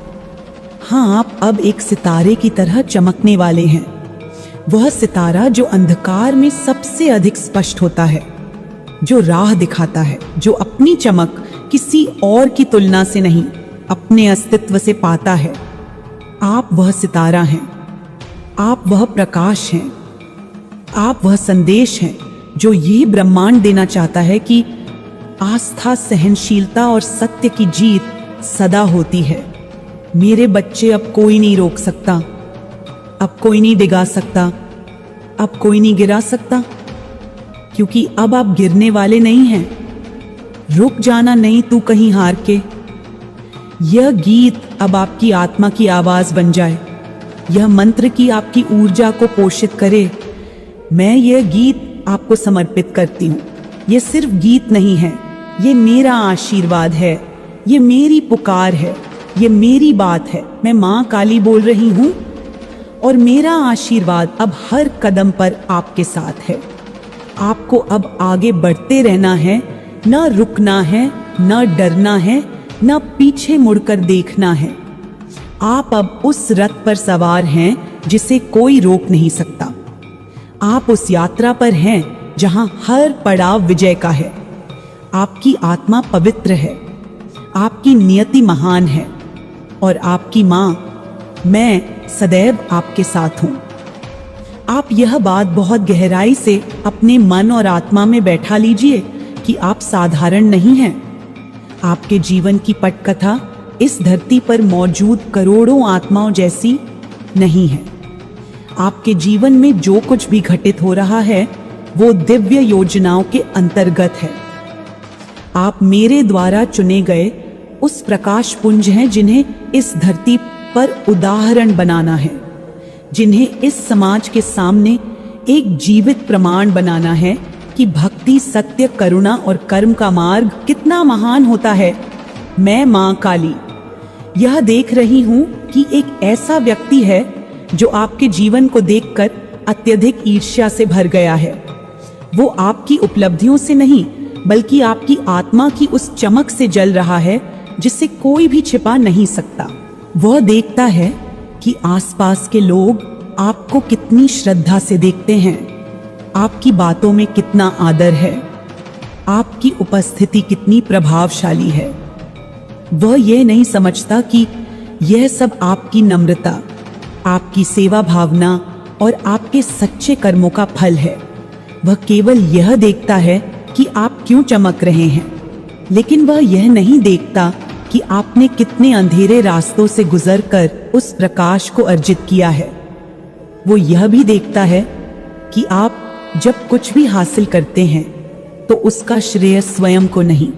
हाँ, आप अब एक सितारे की तरह चमकने वाले हैं। वह सितारा जो अंधकार में सबसे अधिक स्पष्ट होता है, जो राह दिखाता है, जो अपनी चमक किसी और की तुलना से नहीं, अपने अस्तित्व से पाता है। आप वह सितारा हैं। आप वह प्रकाश हैं। आप वह संदेश हैं जो ये ब्रह्मांड देना चाहता है कि आस्था, सहनशीलता और सत्य की जीत सदा होती है। मेरे बच्चे, अब कोई नहीं रोक सकता, अब कोई नहीं डिगा सकता, अब कोई नहीं गिरा सकता, क्योंकि अब आप गिरने वाले नहीं हैं। रुक जाना नहीं तू कहीं हार के। यह गीत अब आपकी आत्मा की आवाज बन जाए। यह मंत्र की आपकी ऊर्जा को पोषित करे। मैं यह गीत आपको समर्पित करती हूँ। यह सिर्फ गीत नहीं है, ये मेरा आशीर्वाद है, ये मेरी पुकार है, ये मेरी बात है। मैं माँ काली बोल रही हूँ, और मेरा आशीर्वाद अब हर कदम पर आपके साथ है। आपको अब आगे बढ़ते रहना है, न रुकना है, न डरना है, न पीछे मुड़कर देखना है। आप अब उस रथ पर सवार हैं जिसे कोई रोक नहीं सकता। आप उस यात्रा पर हैं जहां हर पड़ाव विजय का है। आपकी आत्मा पवित्र है, आपकी नियति महान है और आपकी मां, मैं सदैव आपके साथ हूं। आप यह बात बहुत गहराई से अपने मन और आत्मा में बैठा लीजिए कि आप साधारण नहीं हैं। आपके जीवन की पटकथा इस धरती पर मौजूद करोड़ों आत्माओं जैसी नहीं है। आपके जीवन में जो कुछ भी घटित हो रहा है वो दिव्य योजनाओं के अंतर्गत है। आप मेरे द्वारा चुने गए उस प्रकाश पुंज हैं जिन्हें इस धरती पर उदाहरण बनाना है, जिन्हें इस समाज के सामने एक जीवित प्रमाण बनाना है कि भक्ति, सत्य, करुणा और कर्म का मार्ग कितना महान होता है। मैं मां काली यह देख रही हूं कि एक ऐसा व्यक्ति है जो आपके जीवन को देखकर अत्यधिक ईर्ष्या से भर गया है। वो आपकी उपलब्धियों से नहीं बल्कि आपकी आत्मा की उस चमक से जल रहा है जिसे कोई भी छिपा नहीं सकता। वह देखता है कि आसपास के लोग आपको कितनी श्रद्धा से देखते हैं, आपकी बातों में कितना आदर है, आपकी उपस्थिति कितनी प्रभावशाली है। वह यह नहीं समझता कि यह सब आपकी नम्रता, आपकी सेवा भावना और आपके सच्चे कर्मों का फल है। वह केवल यह देखता है कि आप क्यों चमक रहे हैं, लेकिन वह यह नहीं देखता कि आपने कितने अंधेरे रास्तों से गुजरकर उस प्रकाश को अर्जित किया है। वो यह भी देखता है कि आप जब कुछ भी हासिल करते हैं तो उसका श्रेय स्वयं को नहीं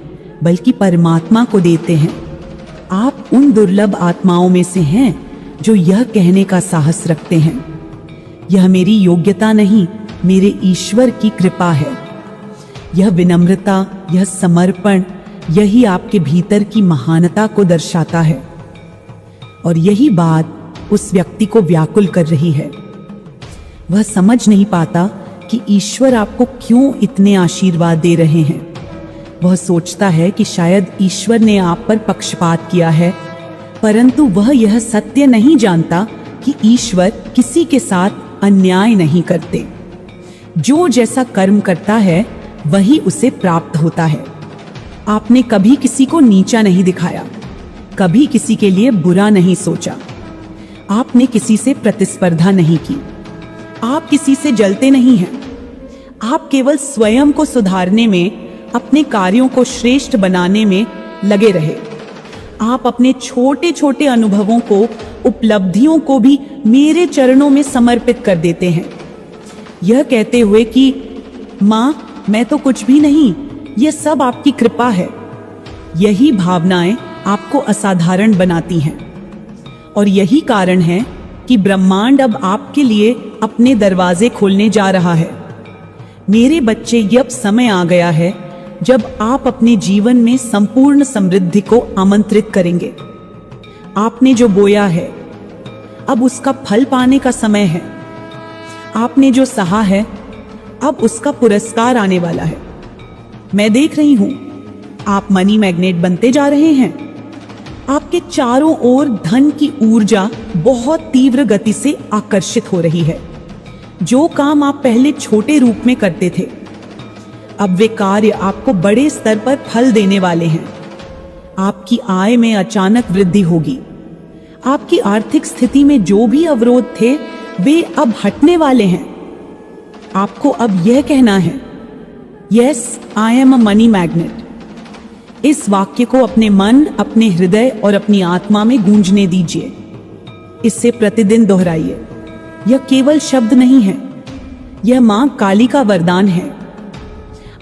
बल्कि परमात्मा को देते हैं। आप उन दुर्लभ आत्माओं में से हैं जो यह कहने का साहस रखते हैं, यह मेरी योग्यता नहीं, मेरे ईश्वर की कृपा है। यह विनम्रता, यह समर्पण, यही आपके भीतर की महानता को दर्शाता है और यही बात उस व्यक्ति को व्याकुल कर रही है। वह समझ नहीं पाता कि ईश्वर आपको क्यों इतने आशीर्वाद दे रहे हैं। वह सोचता है कि शायद ईश्वर ने आप पर पक्षपात किया है, परंतु वह यह सत्य नहीं जानता कि ईश्वर किसी के साथ अन्याय नहीं करते। जो जैसा कर्म करता है वही उसे प्राप्त होता है। आपने कभी किसी को नीचा नहीं दिखाया, कभी किसी के लिए बुरा नहीं सोचा, आपने किसी से प्रतिस्पर्धा नहीं की, आप किसी से जलते नहीं हैं। आप केवल स्वयं को सुधारने में, अपने कार्यों को श्रेष्ठ बनाने में लगे रहे। आप अपने छोटे छोटे अनुभवों को, उपलब्धियों को भी मेरे चरणों में समर्पित कर देते हैं, यह कहते हुए कि मां, मैं तो कुछ भी नहीं, यह सब आपकी कृपा है। यही भावनाएं आपको असाधारण बनाती हैं और यही कारण है कि ब्रह्मांड अब आपके लिए अपने दरवाजे खोलने जा रहा है। मेरे बच्चे, अब समय आ गया है जब आप अपने जीवन में संपूर्ण समृद्धि को आमंत्रित करेंगे। आपने जो बोया है अब उसका फल पाने का समय है। आपने जो सहा है अब उसका पुरस्कार आने वाला है। मैं देख रही हूं, आप मनी मैग्नेट बनते जा रहे हैं। आपके चारों ओर धन की ऊर्जा बहुत तीव्र गति से आकर्षित हो रही है। जो काम आप पहले छोटे रूप में करते थे, अब वे कार्य आपको बड़े स्तर पर फल देने वाले हैं। आपकी आय में अचानक वृद्धि होगी। आपकी आर्थिक स्थिति में जो भी अवरोध थे वे अब हटने वाले हैं। आपको अब यह कहना है, yes, I am a money magnet. इस वाक्य को अपने मन, अपने हृदय और अपनी आत्मा में गूंजने दीजिए। इसे प्रतिदिन दोहराइए। यह केवल शब्द नहीं है, यह मां काली का वरदान है।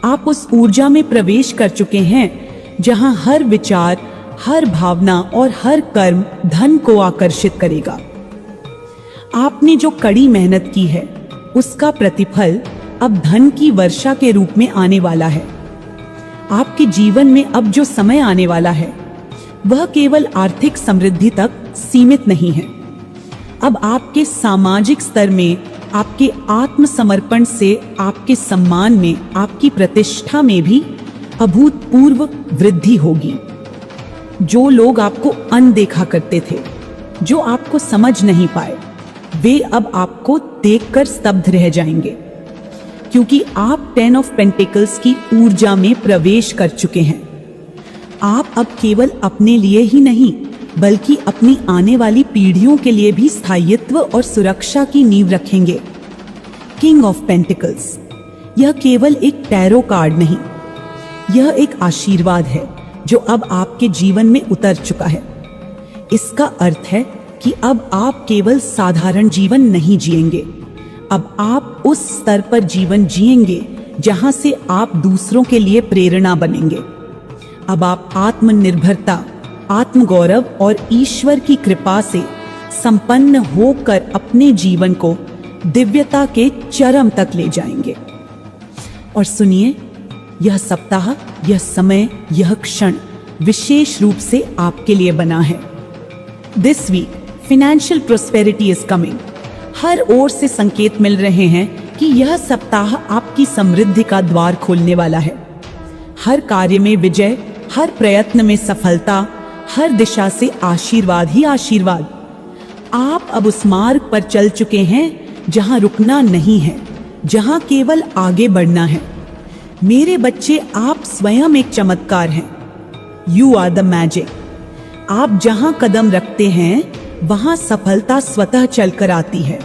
आप उस ऊर्जा में प्रवेश कर चुके हैं जहां हर विचार, हर भावना और हर कर्म धन को आकर्षित करेगा। आपने जो कड़ी मेहनत की है उसका प्रतिफल अब धन की वर्षा के रूप में आने वाला है। आपके जीवन में अब जो समय आने वाला है वह केवल आर्थिक समृद्धि तक सीमित नहीं है। अब आपके सामाजिक स्तर में, आपके आत्मसमर्पण से, आपके सम्मान में, आपकी प्रतिष्ठा में भी अभूतपूर्व वृद्धि होगी। जो लोग आपको अनदेखा करते थे, जो आपको समझ नहीं पाए, वे अब आपको देखकर स्तब्ध रह जाएंगे, क्योंकि आप 10 ऑफ पेंटिकल्स की ऊर्जा में प्रवेश कर चुके हैं। आप अब केवल अपने लिए ही नहीं, बल्कि अपनी आने वाली पीढ़ियों के लिए भी स्थायित्व और सुरक्षा की नींव रखेंगे। किंग ऑफ पेंटिकल्स, यह केवल एक टैरो कार्ड नहीं, यह एक आशीर्वाद है जो अब आपके जीवन में उतर चुका है। इसका अर्थ है कि अब आप केवल साधारण जीवन नहीं जिएंगे, अब आप उस स्तर पर जीवन जिएंगे जहां से आप दूसरों के लिए प्रेरणा बनेंगे। अब आप आत्मनिर्भरता, आत्मगौरव और ईश्वर की कृपा से संपन्न होकर अपने जीवन को दिव्यता के चरम तक ले जाएंगे। और सुनिए, यह सप्ताह, यह समय, यह क्षण विशेष रूप से आपके लिए बना है। This week financial prosperity is coming. हर ओर से संकेत मिल रहे हैं कि यह सप्ताह आपकी समृद्धि का द्वार खोलने वाला है। हर कार्य में विजय, हर प्रयत्न में सफलता, हर दिशा से आशीर्वाद ही आशीर्वाद। आप अब उस मार्ग पर चल चुके हैं जहां रुकना नहीं है, जहां केवल आगे बढ़ना है। मेरे बच्चे, आप स्वयं एक चमत्कार हैं। You are the magic. आप जहां कदम रखते हैं वहां सफलता स्वतः चलकर आती है।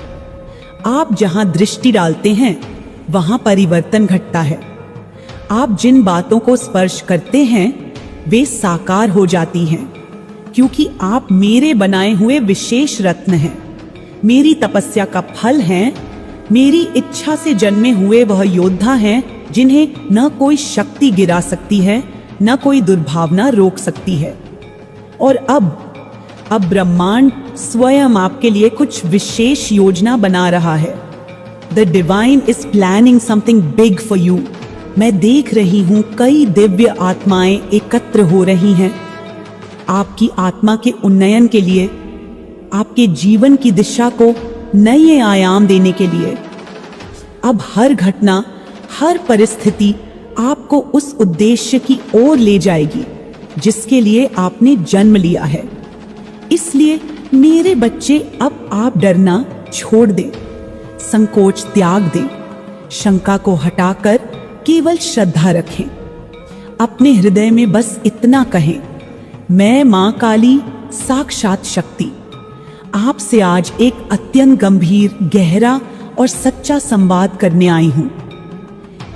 आप जहां दृष्टि डालते हैं वहां परिवर्तन घटता है। आप जिन बातों को स्पर्श करते हैं वे साकार हो जाती हैं, क्योंकि आप मेरे बनाए हुए विशेष रत्न हैं, मेरी तपस्या का फल हैं, मेरी इच्छा से जन्मे हुए वह योद्धा हैं जिन्हें न कोई शक्ति गिरा सकती है, न कोई दुर्भावना रोक सकती है। और अब ब्रह्मांड स्वयं आपके लिए कुछ विशेष योजना बना रहा है। The divine is planning something big for you. मैं देख रही हूं कई दिव्य आत्माएं एकत्र हो रही हैं आपकी आत्मा के उन्नयन के लिए, आपके जीवन की दिशा को नए आयाम देने के लिए। अब हर घटना, हर परिस्थिति आपको उस उद्देश्य की ओर ले जाएगी जिसके लिए आपने जन्म लिया है। इसलिए मेरे बच्चे, अब आप डरना छोड़ दें, संकोच त्याग दें, शंका को हटाकर केवल श्रद्धा रखें। अपने हृदय में बस इतना कहें, मैं मां काली साक्षात शक्ति आपसे आज एक अत्यंत गंभीर, गहरा और सच्चा संवाद करने आई हूं।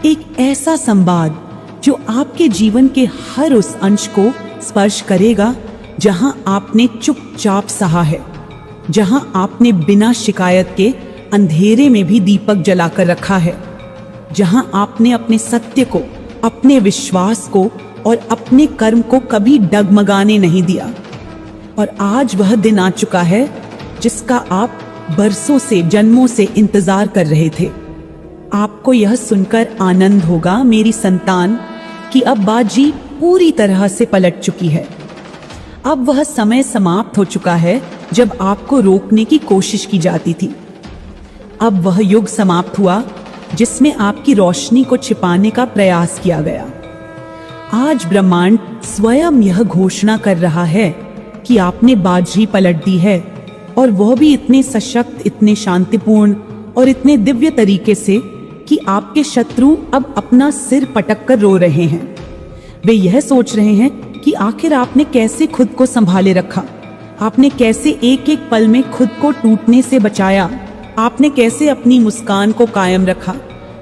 एक ऐसा संवाद जो आपके जीवन के हर उस अंश को स्पर्श करेगा जहां आपने चुपचाप सहा है, जहां आपने बिना शिकायत के अंधेरे में भी दीपक जलाकर रखा है, जहां आपने अपने सत्य को, अपने विश्वास को और अपने कर्म को कभी डगमगाने नहीं दिया। और आज वह दिन आ चुका है जिसका आप बरसों से, जन्मों से इंतजार कर रहे थे। आपको यह सुनकर आनंद होगा मेरी संतान कि अब बाजी पूरी तरह से पलट चुकी है। अब वह समय समाप्त हो चुका है जब आपको रोकने की कोशिश की जाती थी। अब वह युग समाप्त हुआ जिसमें आपकी रोशनी को छिपाने का प्रयास किया गया। आज ब्रह्मांड स्वयं यह घोषणा कर रहा है कि आपने बाजी पलट दी है, और वह भी इतने सशक्त, इतने शांतिपूर्ण और इतने दिव्य तरीके से कि आपके शत्रु अब अपना सिर पटक कर रो रहे हैं। वे यह सोच रहे हैं कि आखिर आपने कैसे खुद को संभाले रखा, आपने कैसे एक एक पल में खुद को टूटने से बचाया, आपने कैसे अपनी मुस्कान को कायम रखा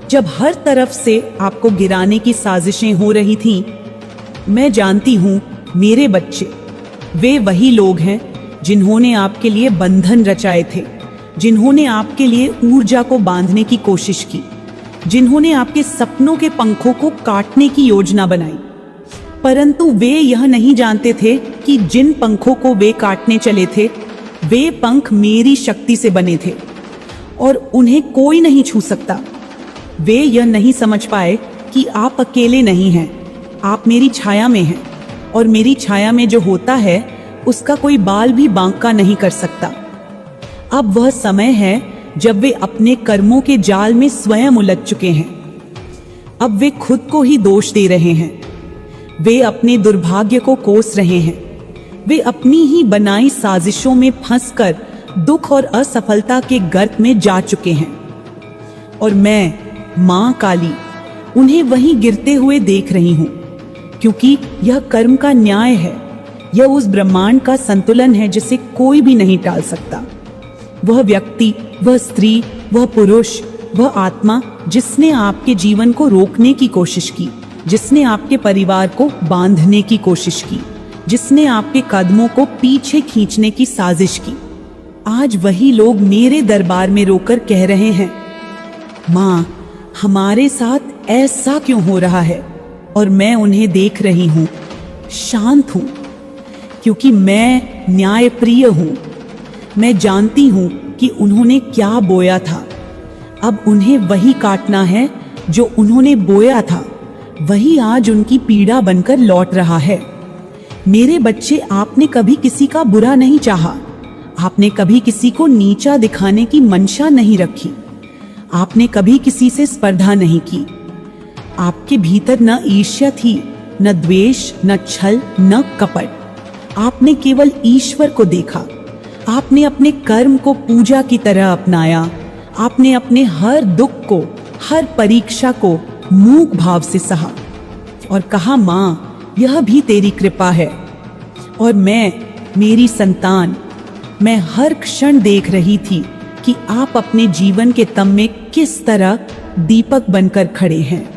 जब हर तरफ से आपको गिराने की साजिशें हो रही थीं। मैं जानती हूं मेरे बच्चे, वे वही लोग हैं जिन्होंने आपके लिए बंधन रचाए थे, जिन्होंने आपके लिए ऊर्जा को बांधने की कोशिश की, जिन्होंने आपके सपनों के पंखों को काटने की योजना बनाई। परंतु वे यह नहीं जानते थे कि जिन पंखों को वे काटने चले थे वे पंख मेरी शक्ति से बने थे और उन्हें कोई नहीं छू सकता। वे यह नहीं समझ पाए कि आप अकेले नहीं हैं, आप मेरी छाया में हैं, और मेरी छाया में जो होता है उसका कोई बाल भी बांका नहीं कर सकता। अब वह समय है जब वे अपने कर्मों के जाल में स्वयं उलझ चुके हैं। अब वे खुद को ही दोष दे रहे हैं, वे अपने दुर्भाग्य को कोस रहे हैं, वे अपनी ही बनाई साजिशों में फंसकर दुख और असफलता के गर्त में जा चुके हैं। और मैं, माँ काली, उन्हें वहीं गिरते हुए देख रही हूँ, क्योंकि यह कर्म का न्याय है। यह उस ब्रह्मांड का संतुलन है जिसे कोई भी नहीं टाल सकता। वह व्यक्ति, वह स्त्री, वह पुरुष, वह आत्मा जिसने आपके जीवन को रोकने की कोशिश की, जिसने आपके परिवार को बांधने की कोशिश की, जिसने आपके कदमों को पीछे खींचने की साजिश की, आज वही लोग मेरे दरबार में रोकर कह रहे हैं, माँ, हमारे साथ ऐसा क्यों हो रहा है? और मैं उन्हें देख रही हूँ, शांत हूँ, क्योंकि मैं न्यायप्रिय हूँ। मैं जानती हूँ कि उन्होंने क्या बोया था। अब उन्हें वही काटना है जो उन्होंने बोया था। वही आज उनकी पीड़ा बनकर लौट रहा है। मेरे बच्चे, आपने कभी किसी का बुरा नहीं चाहा। आपने कभी किसी को नीचा दिखाने की मंशा नहीं रखी। आपने कभी किसी से स्पर्धा नहीं की। आपके भीतर न ईर्ष्या थी, न द्वेष, न छल, न कपट। आपने केवल ईश्वर को देखा। आपने अपने कर्म को पूजा की तरह अपनाया। आपने अपने हर दुख को, हर परीक्षा को मूक भाव से सहा और कहा, माँ, यह भी तेरी कृपा है। और मैं, मेरी संतान, मैं हर क्षण देख रही थी कि आप अपने जीवन के तम में किस तरह दीपक बनकर खड़े हैं।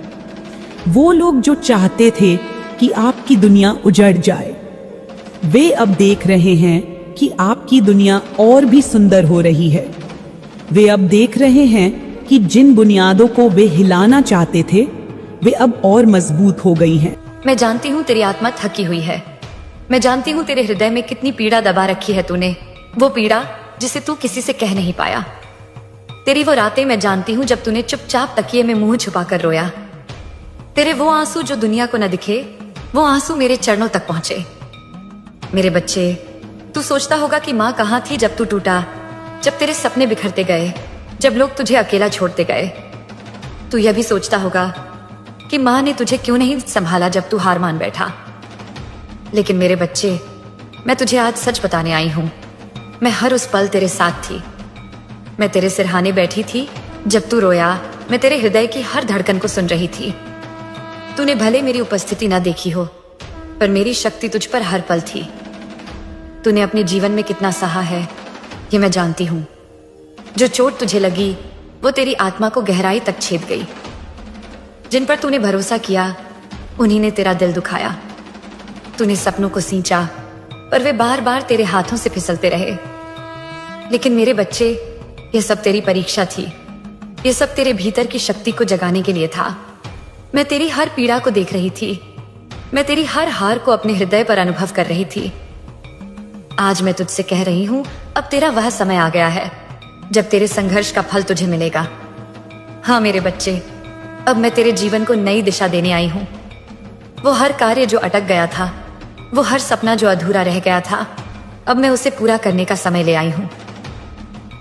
वो लोग जो चाहते थे कि आपकी दुनिया उजड़ जाए, वे अब देख रहे हैं कि आपकी दुनिया और भी सुंदर हो रही है। वे अब देख रहे हैं कि जिन बुनियादों को वे हिलाना चाहते थे, वे अब और मजबूत हो गई हैं। मैं जानती हूँ तेरी आत्मा थकी हुई है। मैं जानती हूँ तेरे हृदय में कितनी पीड़ा दबा रखी है तूने, वो पीड़ा जिसे तू किसी से कह नहीं पाया। तेरी वो रातें मैं जानती हूँ जब तूने चुपचाप तकिए में मुंह छुपाकर रोया। तेरे वो आंसू जो दुनिया को न दिखे, वो आंसू मेरे चरणों तक पहुंचे। मेरे बच्चे, तू सोचता होगा कि माँ कहाँ थी जब तू टूटा, जब तेरे सपने बिखरते गए, जब लोग तुझे अकेला छोड़ते गए। तू यह भी सोचता होगा कि माँ ने तुझे क्यों नहीं संभाला जब तू हार मान बैठा। लेकिन मेरे बच्चे, मैं तुझे आज सच बताने आई हूं। मैं हर उस पल तेरे साथ थी। मैं तेरे सिरहाने बैठी थी जब तू रोया। मैं तेरे हृदय की हर धड़कन को सुन रही थी। तूने भले मेरी उपस्थिति ना देखी हो, पर मेरी शक्ति तुझ पर हर पल थी। तूने अपने जीवन में कितना सहा है, ये मैं जानती हूं। जो चोट तुझे लगी, वो तेरी आत्मा को गहराई तक छेद गई। जिन पर तूने भरोसा किया, उन्हीं ने तेरा दिल दुखाया। तूने सपनों को सींचा, पर वे बार बार तेरे हाथों से फिसलते रहे। लेकिन मेरे बच्चे, यह सब तेरी परीक्षा थी। यह सब तेरे भीतर की शक्ति को जगाने के लिए था। मैं तेरी हर पीड़ा को देख रही थी। मैं तेरी हर हार को अपने हृदय पर अनुभव कर रही थी। आज मैं तुझसे कह रही हूं, अब तेरा वह समय आ गया है जब तेरे संघर्ष का फल तुझे मिलेगा। हाँ मेरे बच्चे, अब मैं तेरे जीवन को नई दिशा देने आई हूं। वो हर कार्य जो अटक गया था, वो हर सपना जो अधूरा रह गया था, अब मैं उसे पूरा करने का समय ले आई हूं।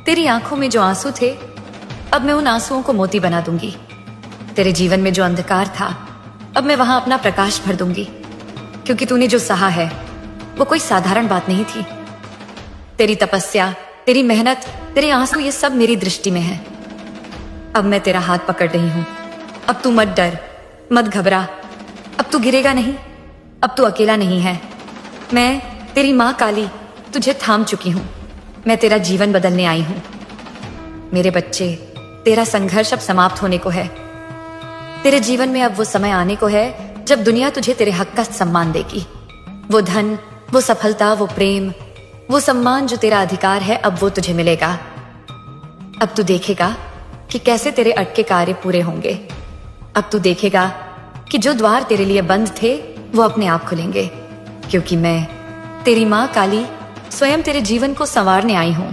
तेरी आंखों में जो आंसू थे, अब मैं उन आंसुओं को मोती बना दूंगी। तेरे जीवन में जो अंधकार था, अब मैं वहां अपना प्रकाश भर दूंगी। क्योंकि तूने जो सहा है, वो कोई साधारण बात नहीं थी। तेरी तपस्या, तेरी मेहनत, तेरे आंसू, ये सब मेरी दृष्टि में है। अब मैं तेरा हाथ पकड़ रही हूं। अब तू मत डर, मत घबरा। अब तू गिरेगा नहीं। अब तू अकेला नहीं है। मैं, तेरी माँ काली, तुझे थाम चुकी हूं। मैं तेरा जीवन बदलने आई हूं। मेरे बच्चे, तेरा संघर्ष अब समाप्त होने को है। तेरे जीवन में अब वो समय आने को है जब दुनिया तुझे तेरे हक का सम्मान देगी। वो धन, वो सफलता, वो प्रेम, वो सम्मान जो तेरा अधिकार है, अब वो तुझे मिलेगा। अब तू देखेगा कि कैसे तेरे अटके कार्य पूरे होंगे। अब तू देखेगा कि जो द्वार तेरे लिए बंद थे, वो अपने आप खुलेंगे। क्योंकि मैं, तेरी माँ काली, स्वयं तेरे जीवन को संवारने आई हूं।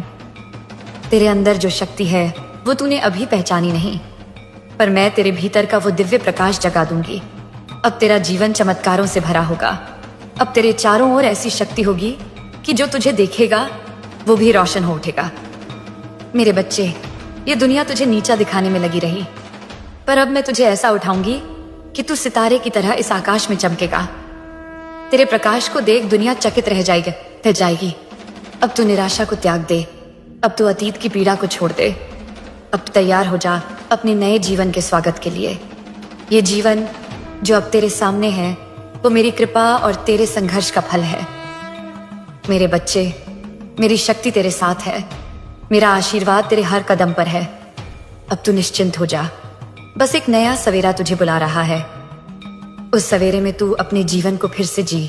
तेरे अंदर जो शक्ति है, वो तूने अभी पहचानी नहीं, पर मैं तेरे भीतर का वो दिव्य प्रकाश जगा दूंगी। अब तेरा जीवन चमत्कारों से भरा होगा। अब तेरे चारों ओर ऐसी शक्ति होगी कि जो तुझे देखेगा, वो भी रोशन हो उठेगा। मेरे बच्चे, ये दुनिया तुझे नीचा दिखाने में लगी रही, पर अब मैं तुझे ऐसा उठाऊंगी कि तू सितारे की तरह इस आकाश में चमकेगा। तेरे प्रकाश को देख दुनिया चकित रह जाएगी। अब तू निराशा को त्याग दे, अब तू अतीत की पीड़ा को छोड़ दे। अब तैयार हो जा अपने नए जीवन के स्वागत के लिए। ये जीवन जो अब तेरे सामने है वो मेरी कृपा और तेरे संघर्ष का फल है। मेरे बच्चे, मेरी शक्ति तेरे साथ है, मेरा आशीर्वाद तेरे हर कदम पर है। अब तू निश्चिंत हो जा, बस एक नया सवेरा तुझे बुला रहा है। उस सवेरे में तू अपने जीवन को फिर से जी,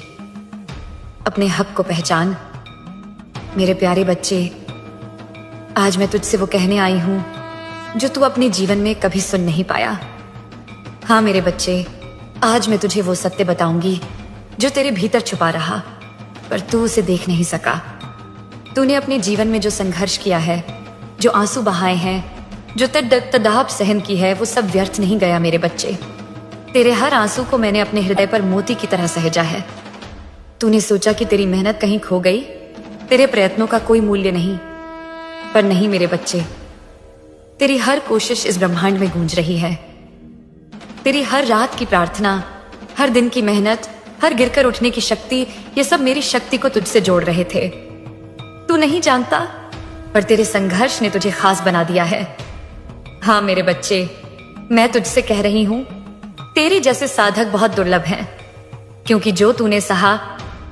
अपने हक को पहचान। मेरे प्यारे बच्चे, आज मैं तुझसे वो कहने आई हूं जो तू अपने जीवन में कभी सुन नहीं पाया। हाँ मेरे बच्चे, आज मैं तुझे वो सत्य बताऊंगी जो तेरे भीतर छुपा रहा, पर तू उसे देख नहीं सका। तूने अपने जीवन में जो संघर्ष किया है, जो आंसू बहाए हैं, जो तड़प सहन की है, वो सब व्यर्थ नहीं गया मेरे बच्चे। तेरे हर आंसू को मैंने अपने हृदय पर मोती की तरह सहेजा है। तूने सोचा कि तेरी मेहनत कहीं खो गई, तेरे प्रयत्नों का कोई मूल्य नहीं, पर नहीं मेरे बच्चे। तेरी हर कोशिश इस ब्रह्मांड में गूंज रही है। तेरी हर रात की प्रार्थना, हर दिन की मेहनत, हर गिरकर उठने की शक्ति, ये सब मेरी शक्ति को तुझसे जोड़ रहे थे। तू नहीं जानता, पर तेरे संघर्ष ने तुझे खास बना दिया है। हाँ मेरे बच्चे, मैं तुझसे कह रही हूं, तेरे जैसे साधक बहुत दुर्लभ हैं, क्योंकि जो तूने सहा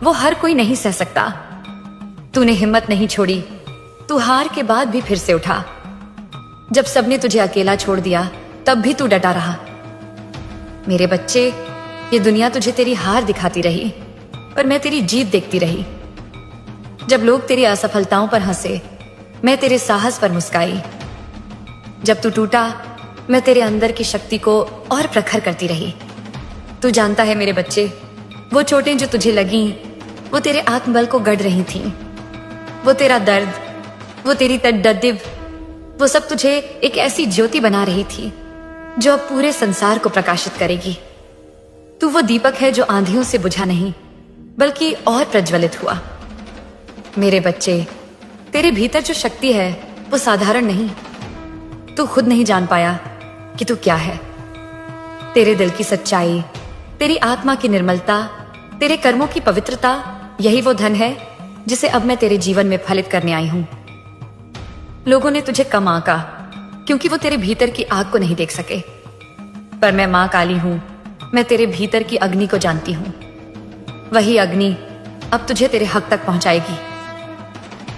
वो हर कोई नहीं सह सकता। तूने हिम्मत नहीं छोड़ी, तू हार के बाद भी फिर से उठा। जब सबने तुझे अकेला छोड़ दिया तब भी तू डटा रहा। मेरे बच्चे, ये दुनिया तुझे तेरी हार दिखाती रही, पर मैं तेरी जीत देखती रही। जब लोग तेरी असफलताओं पर हंसे, मैं तेरे साहस पर मुस्काई। जब तू टूटा, मैं तेरे अंदर की शक्ति को और प्रखर करती रही। तू जानता है मेरे बच्चे, वो चोटें जो तुझे लगी वो तेरे आत्मबल को गढ़ रही थीं। वो तेरा दर्द, वो तेरी तड़प, वो सब तुझे एक ऐसी ज्योति बना रही थी जो अब पूरे संसार को प्रकाशित करेगी। तू वो दीपक है जो आंधियों से बुझा नहीं, बल्कि और प्रज्वलित हुआ। मेरे बच्चे, तेरे भीतर जो शक्ति है वो साधारण नहीं। तू खुद नहीं जान पाया कि तू क्या है। तेरे दिल की सच्चाई, तेरी आत्मा की निर्मलता, तेरे कर्मों की पवित्रता, यही वो धन है जिसे अब मैं तेरे जीवन में फलित करने आई हूं। लोगों ने तुझे कम आंका क्योंकि वो तेरे भीतर की आग को नहीं देख सके, पर मैं मां काली हूं। मैं तेरे भीतर की अग्नि को जानती हूं। वही अग्नि अब तुझे तेरे हक तक पहुंचाएगी।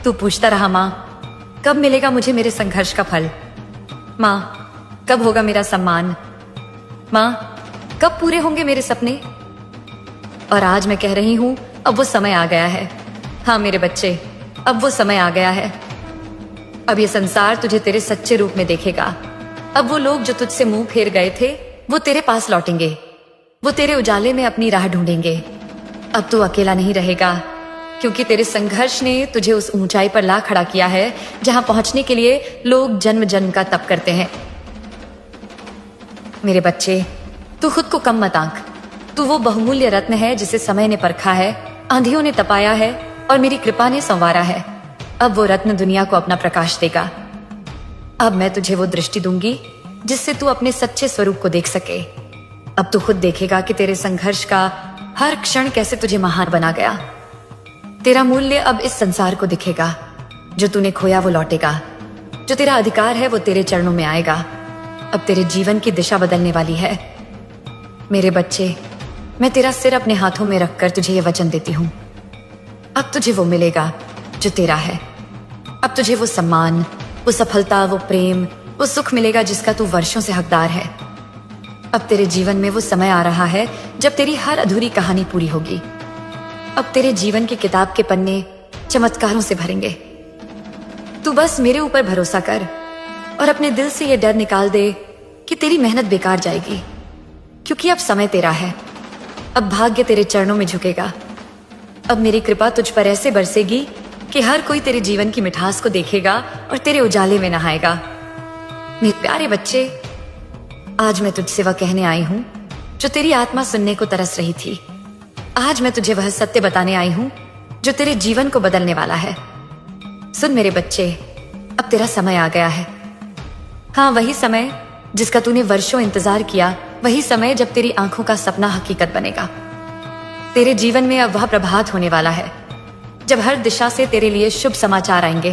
तू पूछता रहा, मां कब मिलेगा मुझे मेरे संघर्ष का फल? मां कब होगा मेरा सम्मान? मां कब पूरे होंगे मेरे सपने? और आज मैं कह रही हूं, अब वो समय आ गया है। हाँ मेरे बच्चे, अब वो समय आ गया है। अब ये संसार तुझे तेरे सच्चे रूप में देखेगा। अब वो लोग जो तुझसे मुंह फेर गए थे वो तेरे पास लौटेंगे। वो तेरे उजाले में अपनी राह ढूंढेंगे। अब तू अकेला नहीं रहेगा, क्योंकि तेरे संघर्ष ने तुझे उस ऊंचाई पर ला खड़ा किया है जहां पहुंचने के लिए लोग जन्म जन्म का तप करते हैं। मेरे बच्चे, तू खुद को कम मत आंक। तू वो बहुमूल्य रत्न है जिसे समय ने परखा है, आंधियों ने तपाया है और मेरी कृपा ने संवारा है। अब वो रत्न दुनिया को अपना प्रकाश देगा। अब मैं तुझे वो दृष्टि दूंगी जिससे तू अपने सच्चे स्वरूप को देख सके। अब तू खुद देखेगा कि तेरे संघर्ष का हर क्षण कैसे तुझे महान बना गया। तेरा मूल्य अब इस संसार को दिखेगा। जो तूने खोया वो लौटेगा। जो तेरा अधिकार है वो तेरे चरणों में आएगा। अब तेरे जीवन की दिशा बदलने वाली है। मेरे बच्चे, मैं तेरा सिर अपने हाथों में रखकर तुझे ये वचन देती हूं। अब तुझे वो मिलेगा जो तेरा है। अब तुझे वो सम्मान, वो सफलता, वो प्रेम, वो सुख मिलेगा जिसका तू वर्षों से हकदार है। अब तेरे जीवन में वो समय आ रहा है जब तेरी हर अधूरी कहानी पूरी होगी। अब तेरे जीवन की किताब के पन्ने चमत्कारों से भरेंगे। तू बस मेरे ऊपर भरोसा कर और अपने दिल से ये डर निकाल दे कि तेरी मेहनत बेकार जाएगी, क्योंकि अब समय तेरा है। अब भाग्य तेरे चरणों में झुकेगा। अब मेरी कृपा तुझ पर ऐसे बरसेगी कि हर कोई तेरे जीवन की मिठास को देखेगा और तेरे उजाले में नहाएगा। मेरे प्यारे बच्चे, आज मैं तुझसे वह कहने आई हूं जो तेरी आत्मा सुनने को तरस रही थी। आज मैं तुझे वह सत्य बताने आई हूं जो तेरे जीवन को बदलने वाला है। सुन मेरे बच्चे, अब तेरा समय आ गया है। हाँ, वही समय जिसका तूने वर्षों इंतजार किया, वही समय जब तेरी आंखों का सपना हकीकत बनेगा। तेरे जीवन में अब वह प्रभात होने वाला है जब हर दिशा से तेरे लिए शुभ समाचार आएंगे।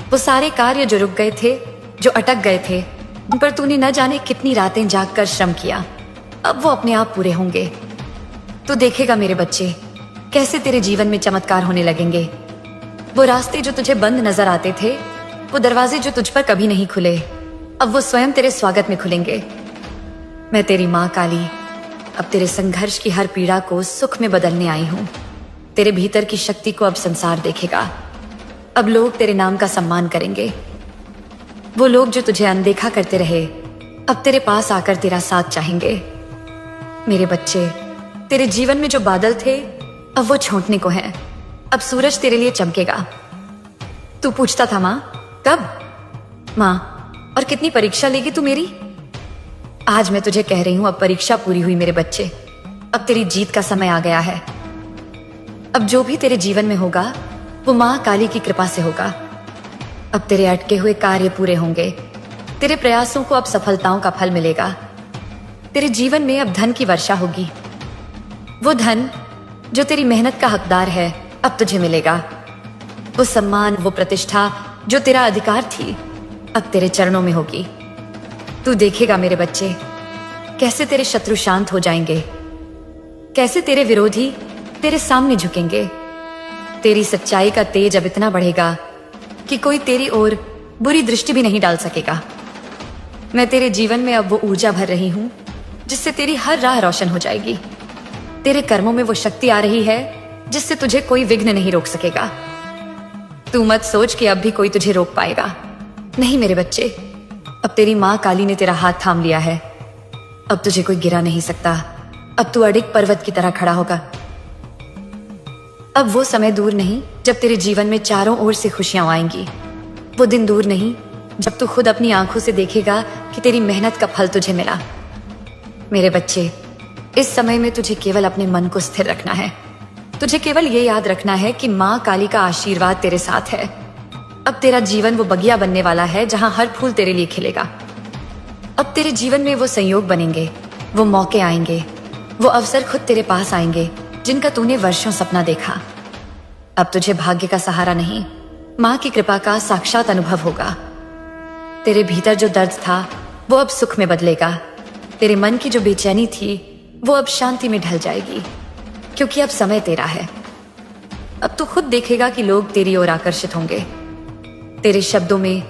वो सारे कार्य जो रुक गए थे, जो अटक गए थे, उन पर तूने न जाने कितनी रातें जागकर श्रम किया, अब वो अपने आप पूरे होंगे। तू देखेगा मेरे बच्चे, कैसे तेरे जीवन में चमत्कार होने लगेंगे। वो रास्ते जो तुझे बंद नजर आते थे, वो दरवाजे जो तुझ पर कभी नहीं खुले, अब वो स्वयं तेरे स्वागत में खुलेंगे। मैं तेरी माँ काली अब तेरे संघर्ष की हर पीड़ा को सुख में बदलने आई हूँ। तेरे भीतर की शक्ति को अब संसार देखेगा। अब लोग तेरे नाम का सम्मान करेंगे। वो लोग जो तुझे अनदेखा करते रहे, अब तेरे पास आकर तेरा साथ चाहेंगे। मेरे बच्चे, तेरे जीवन में जो बादल थे, अब वो छूटने को हैं। अब सूरज तेरे लिए चमकेगा। तू पूछता था माँ कब? माँ, और कितनी परीक्षा लेगी तू मेरी? आज मैं तुझे कह रही हूं, अब परीक्षा पूरी हुई मेरे बच्चे। अब तेरी जीत का समय आ गया है। अब जो भी तेरे जीवन में होगा वो माँ काली की कृपा से होगा। अब तेरे अटके हुए कार्य पूरे होंगे। तेरे प्रयासों को अब सफलताओं का फल मिलेगा। तेरे जीवन में अब धन की वर्षा होगी। वो धन जो तेरी मेहनत का हकदार है, अब तुझे मिलेगा। वो सम्मान, वो प्रतिष्ठा जो तेरा अधिकार थी, अब तेरे चरणों में होगी। तू देखेगा मेरे बच्चे, कैसे तेरे शत्रु शांत हो जाएंगे, कैसे तेरे विरोधी तेरे सामने झुकेंगे। तेरी सच्चाई का तेज अब इतना बढ़ेगा कि कोई तेरी ओर बुरी दृष्टि भी नहीं डाल सकेगा। मैं तेरे जीवन में अब वो ऊर्जा भर रही हूं जिससे तेरी हर राह रोशन हो जाएगी। तेरे कर्मों में वो शक्ति आ रही है जिससे तुझे कोई विघ्न नहीं रोक सकेगा। तू मत सोच कि अब भी कोई तुझे रोक पाएगा। नहीं मेरे बच्चे, अब तेरी माँ काली ने तेरा हाथ थाम लिया है। अब तुझे कोई गिरा नहीं सकता। अब तू अडिग पर्वत की तरह खड़ा होगा। अब वो समय दूर नहीं जब तेरे जीवन में चारों ओर से खुशियां आएंगी। वो दिन दूर नहीं जब तू खुद अपनी आंखों से देखेगा कि तेरी मेहनत का फल तुझे मिला। मेरे बच्चे, इस समय में तुझे केवल अपने मन को स्थिर रखना है। तुझे केवल ये याद रखना है कि माँ काली का आशीर्वाद तेरे साथ है। अब तेरा जीवन वो बगिया बनने वाला है जहां हर फूल तेरे लिए खिलेगा। अब तेरे जीवन में वो संयोग बनेंगे, वो मौके आएंगे, वो अवसर खुद तेरे पास आएंगे जिनका तूने वर्षों सपना देखा। अब तुझे भाग्य का सहारा नहीं, माँ की कृपा का साक्षात अनुभव होगा। तेरे भीतर जो दर्द था वो अब सुख में बदलेगा। तेरे मन की जो बेचैनी थी वो अब शांति में ढल जाएगी, क्योंकि अब समय तेरा है। अब तू खुद देखेगा कि लोग तेरी ओर आकर्षित होंगे। तेरे शब्दों में,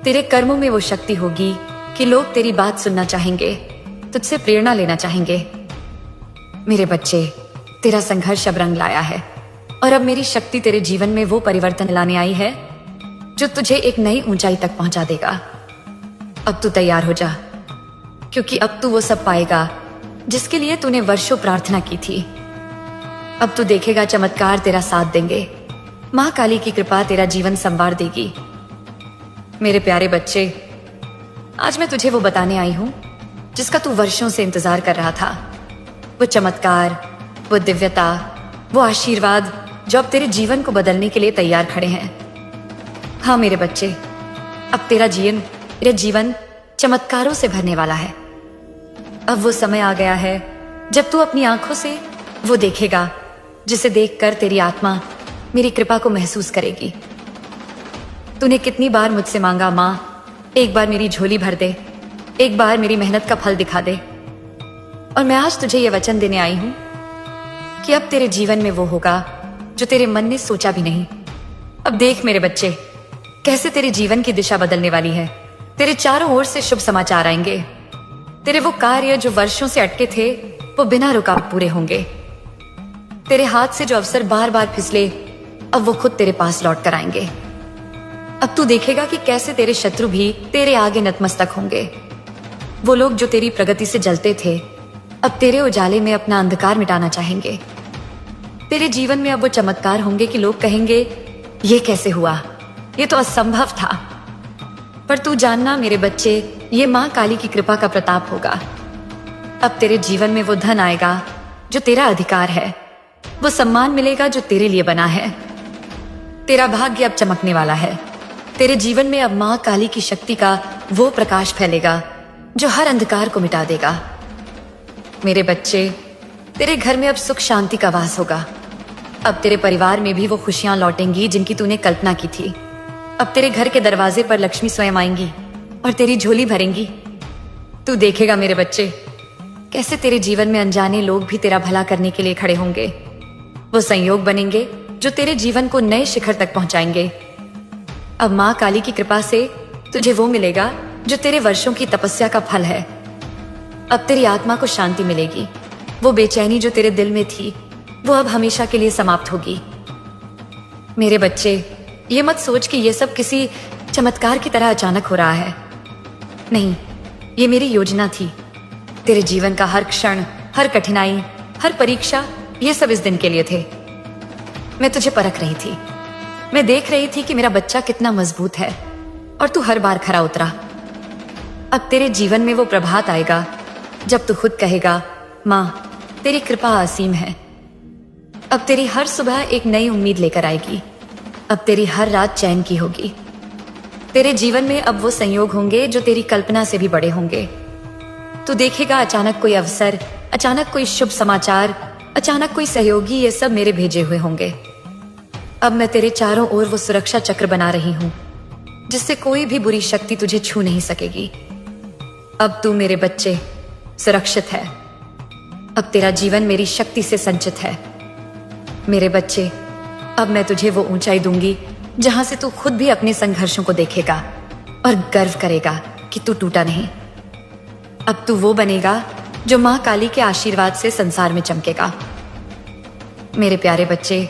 तेरे कर्मों में वो शक्ति होगी कि लोग तेरी बात सुनना चाहेंगे, तुझसे प्रेरणा लेना चाहेंगे। मेरे बच्चे, तेरा संघर्ष अब रंग लाया है और अब मेरी शक्ति तेरे जीवन में वो परिवर्तन लाने आई है जो तुझे एक नई ऊंचाई तक पहुंचा देगा। अब तू तैयार हो जा, क्योंकि अब तू वो सब पाएगा जिसके लिए तूने वर्षों प्रार्थना की थी। अब तू देखेगा चमत्कार तेरा साथ देंगे। माँ काली की कृपा तेरा जीवन संवार देगी। मेरे प्यारे बच्चे, आज मैं तुझे वो बताने आई हूं जिसका तू वर्षों से इंतजार कर रहा था। वो चमत्कार, वो दिव्यता, वो आशीर्वाद जो अब तेरे जीवन को बदलने के लिए तैयार खड़े हैं। हाँ मेरे बच्चे, अब तेरा जीवन चमत्कारों से भरने वाला है। अब वो समय आ गया है जब तू अपनी आंखों से वो देखेगा जिसे देखकर तेरी आत्मा मेरी कृपा को महसूस करेगी। तूने कितनी बार मुझसे मांगा, माँ एक बार मेरी झोली भर दे, एक बार मेरी मेहनत का फल दिखा दे। और मैं आज तुझे ये वचन देने आई हूं कि अब तेरे जीवन में वो होगा जो तेरे मन ने सोचा भी नहीं। अब देख मेरे बच्चे, कैसे तेरे जीवन की दिशा बदलने वाली है। तेरे चारों ओर से शुभ समाचार आएंगे। तेरे वो कार्य जो वर्षों से अटके थे वो बिना रुकावट पूरे होंगे। तेरे हाथ से जो अवसर बार बार फिसले, अब वो खुद तेरे पास लौट कर आएंगे। अब तू देखेगा कि कैसे तेरे शत्रु भी तेरे आगे नतमस्तक होंगे। वो लोग जो तेरी प्रगति से जलते थे, अब तेरे उजाले में अपना अंधकार मिटाना चाहेंगे। तेरे जीवन में अब वो चमत्कार होंगे कि लोग कहेंगे, ये कैसे हुआ, ये तो असंभव था। पर तू जानना मेरे बच्चे, ये माँ काली की कृपा का प्रताप होगा। अब तेरे जीवन में वो धन आएगा जो तेरा अधिकार है, वो सम्मान मिलेगा जो तेरे लिए बना है। तेरा भाग्य अब चमकने वाला है। तेरे जीवन में अब माँ काली की शक्ति का वो प्रकाश फैलेगा जो हर अंधकार को मिटा देगा। मेरे बच्चे, तेरे घर में अब सुख शांति का वास होगा। अब तेरे परिवार में भी वो खुशियां लौटेंगी जिनकी तूने कल्पना की थी। अब तेरे घर के दरवाजे पर लक्ष्मी स्वयं आएंगी और तेरी झोली भरेंगी। तू देखेगा मेरे बच्चे, कैसे तेरे जीवन में अनजाने लोग भी तेरा भला करने के लिए खड़े होंगे। वो संयोग बनेंगे जो तेरे जीवन को नए शिखर तक पहुंचाएंगे। अब माँ काली की कृपा से तुझे वो मिलेगा जो तेरे वर्षों की तपस्या का फल है। अब तेरी आत्मा को शांति मिलेगी। वो बेचैनी जो तेरे दिल में थी वो अब हमेशा के लिए समाप्त होगी। मेरे बच्चे, ये मत सोच कि ये सब किसी चमत्कार की तरह अचानक हो रहा है। नहीं, ये मेरी योजना थी। तेरे जीवन का हर क्षण, हर कठिनाई, हर परीक्षा, ये सब इस दिन के लिए थे। मैं तुझे परख रही थी। मैं देख रही थी कि मेरा बच्चा कितना मजबूत है और तू हर बार खरा उतरा। अब तेरे जीवन में वो प्रभात आएगा जब तू खुद कहेगा, माँ तेरी कृपा असीम है। अब तेरी हर सुबह एक नई उम्मीद लेकर आएगी। अब तेरी हर रात चैन की होगी। तेरे जीवन में अब वो संयोग होंगे जो तेरी कल्पना से भी बड़े होंगे। तू देखेगा अचानक कोई अवसर, अचानक कोई शुभ समाचार, अचानक कोई सहयोगी, ये सब मेरे भेजे हुए होंगे। अब मैं तेरे चारों ओर वो सुरक्षा चक्र बना रही हूं जिससे कोई भी बुरी शक्ति तुझे छू नहीं सकेगी। अब तू मेरे बच्चे सुरक्षित है। अब तेरा जीवन मेरी शक्ति से संचित है। मेरे बच्चे, अब मैं तुझे वो ऊंचाई दूंगी जहां से तू खुद भी अपने संघर्षों को देखेगा और गर्व करेगा कि तू टूटा नहीं। अब तू वो बनेगा जो मां काली के आशीर्वाद से संसार में चमकेगा। मेरे प्यारे बच्चे,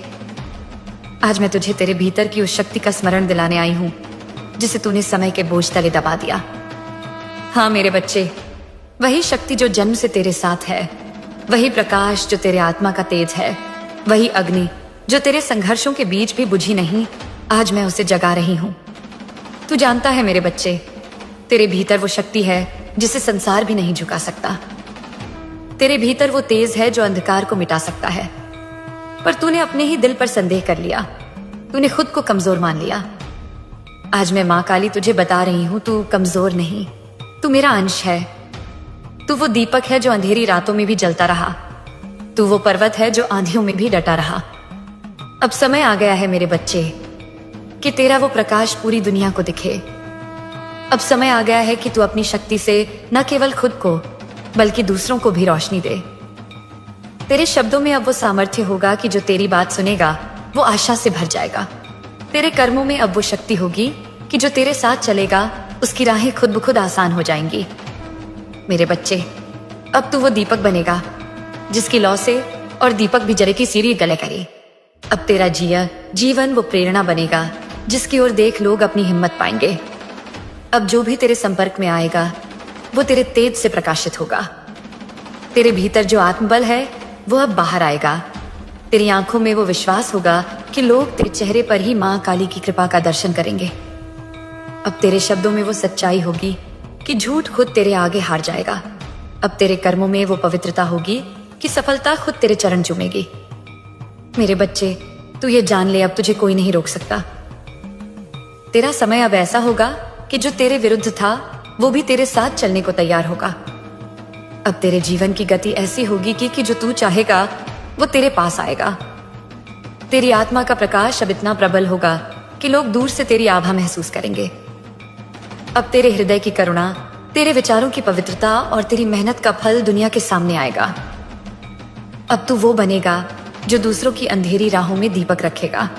आज मैं तुझे तेरे भीतर की उस शक्ति का स्मरण दिलाने आई हूं जिसे तूने समय के बोझ तले दबा दिया। हाँ मेरे बच्चे, वही शक्ति जो जन्म से तेरे साथ है, वही प्रकाश जो तेरे आत्मा का तेज है, वही अग्नि जो तेरे संघर्षों के बीच भी बुझी नहीं, आज मैं उसे जगा रही हूं। तू जानता है मेरे बच्चे, तेरे भीतर वो शक्ति है जिसे संसार भी नहीं झुका सकता। तेरे भीतर वो तेज है जो अंधकार को मिटा सकता है। पर तूने अपने ही दिल पर संदेह कर लिया। तूने खुद को कमजोर मान लिया। आज मैं मां काली तुझे बता रही हूं, तू कमजोर नहीं, तू मेरा अंश है। तू वो दीपक है जो अंधेरी रातों में भी जलता रहा। तू वो पर्वत है जो आंधियों में भी डटा रहा। अब समय आ गया है मेरे बच्चे कि तेरा वो प्रकाश पूरी दुनिया को दिखे। अब समय आ गया है कि तू अपनी शक्ति से न केवल खुद को बल्कि दूसरों को भी रोशनी दे। तेरे शब्दों में अब वो सामर्थ्य होगा कि जो तेरी बात सुनेगा वो आशा से भर जाएगा। तेरे कर्मों में अब वो शक्ति होगी कि जो तेरे साथ चलेगा उसकी राहें खुद ब खुद आसान हो जाएंगी। मेरे बच्चे, अब तू वो दीपक बनेगा जिसकी लौ से और दीपक भी जले की सीढ़ी गले करे। अब तेरा जीवन वो प्रेरणा बनेगा जिसकी ओर देख लोग अपनी हिम्मत पाएंगे। अब जो भी तेरे संपर्क में आएगा वो तेरे तेज से प्रकाशित होगा। तेरे भीतर जो आत्मबल है वो अब बाहर आएगा। तेरी आंखों में वो विश्वास होगा कि लोग तेरे चेहरे पर ही मां काली की कृपा का दर्शन करेंगे। अब तेरे शब्दों में वो सच्चाई होगी कि झूठ खुद तेरे आगे हार जाएगा। अब तेरे कर्मों में वो पवित्रता होगी कि सफलता खुद तेरे चरण चूमेगी। मेरे बच्चे, तू ये जान ले, अब तुझे कोई नहीं रोक सकता। तेरा समय अब ऐसा होगा कि जो तेरे विरुद्ध था वो भी तेरे साथ चलने को तैयार होगा। अब तेरे जीवन की गति ऐसी होगी कि जो तू चाहेगा वो तेरे पास आएगा। तेरी आत्मा का प्रकाश अब इतना प्रबल होगा कि लोग दूर से तेरी आभा महसूस करेंगे। अब तेरे हृदय की करुणा, तेरे विचारों की पवित्रता और तेरी मेहनत का फल दुनिया के सामने आएगा। अब तू वो बनेगा जो दूसरों की अंधेरी राहों में दीपक रखेगा।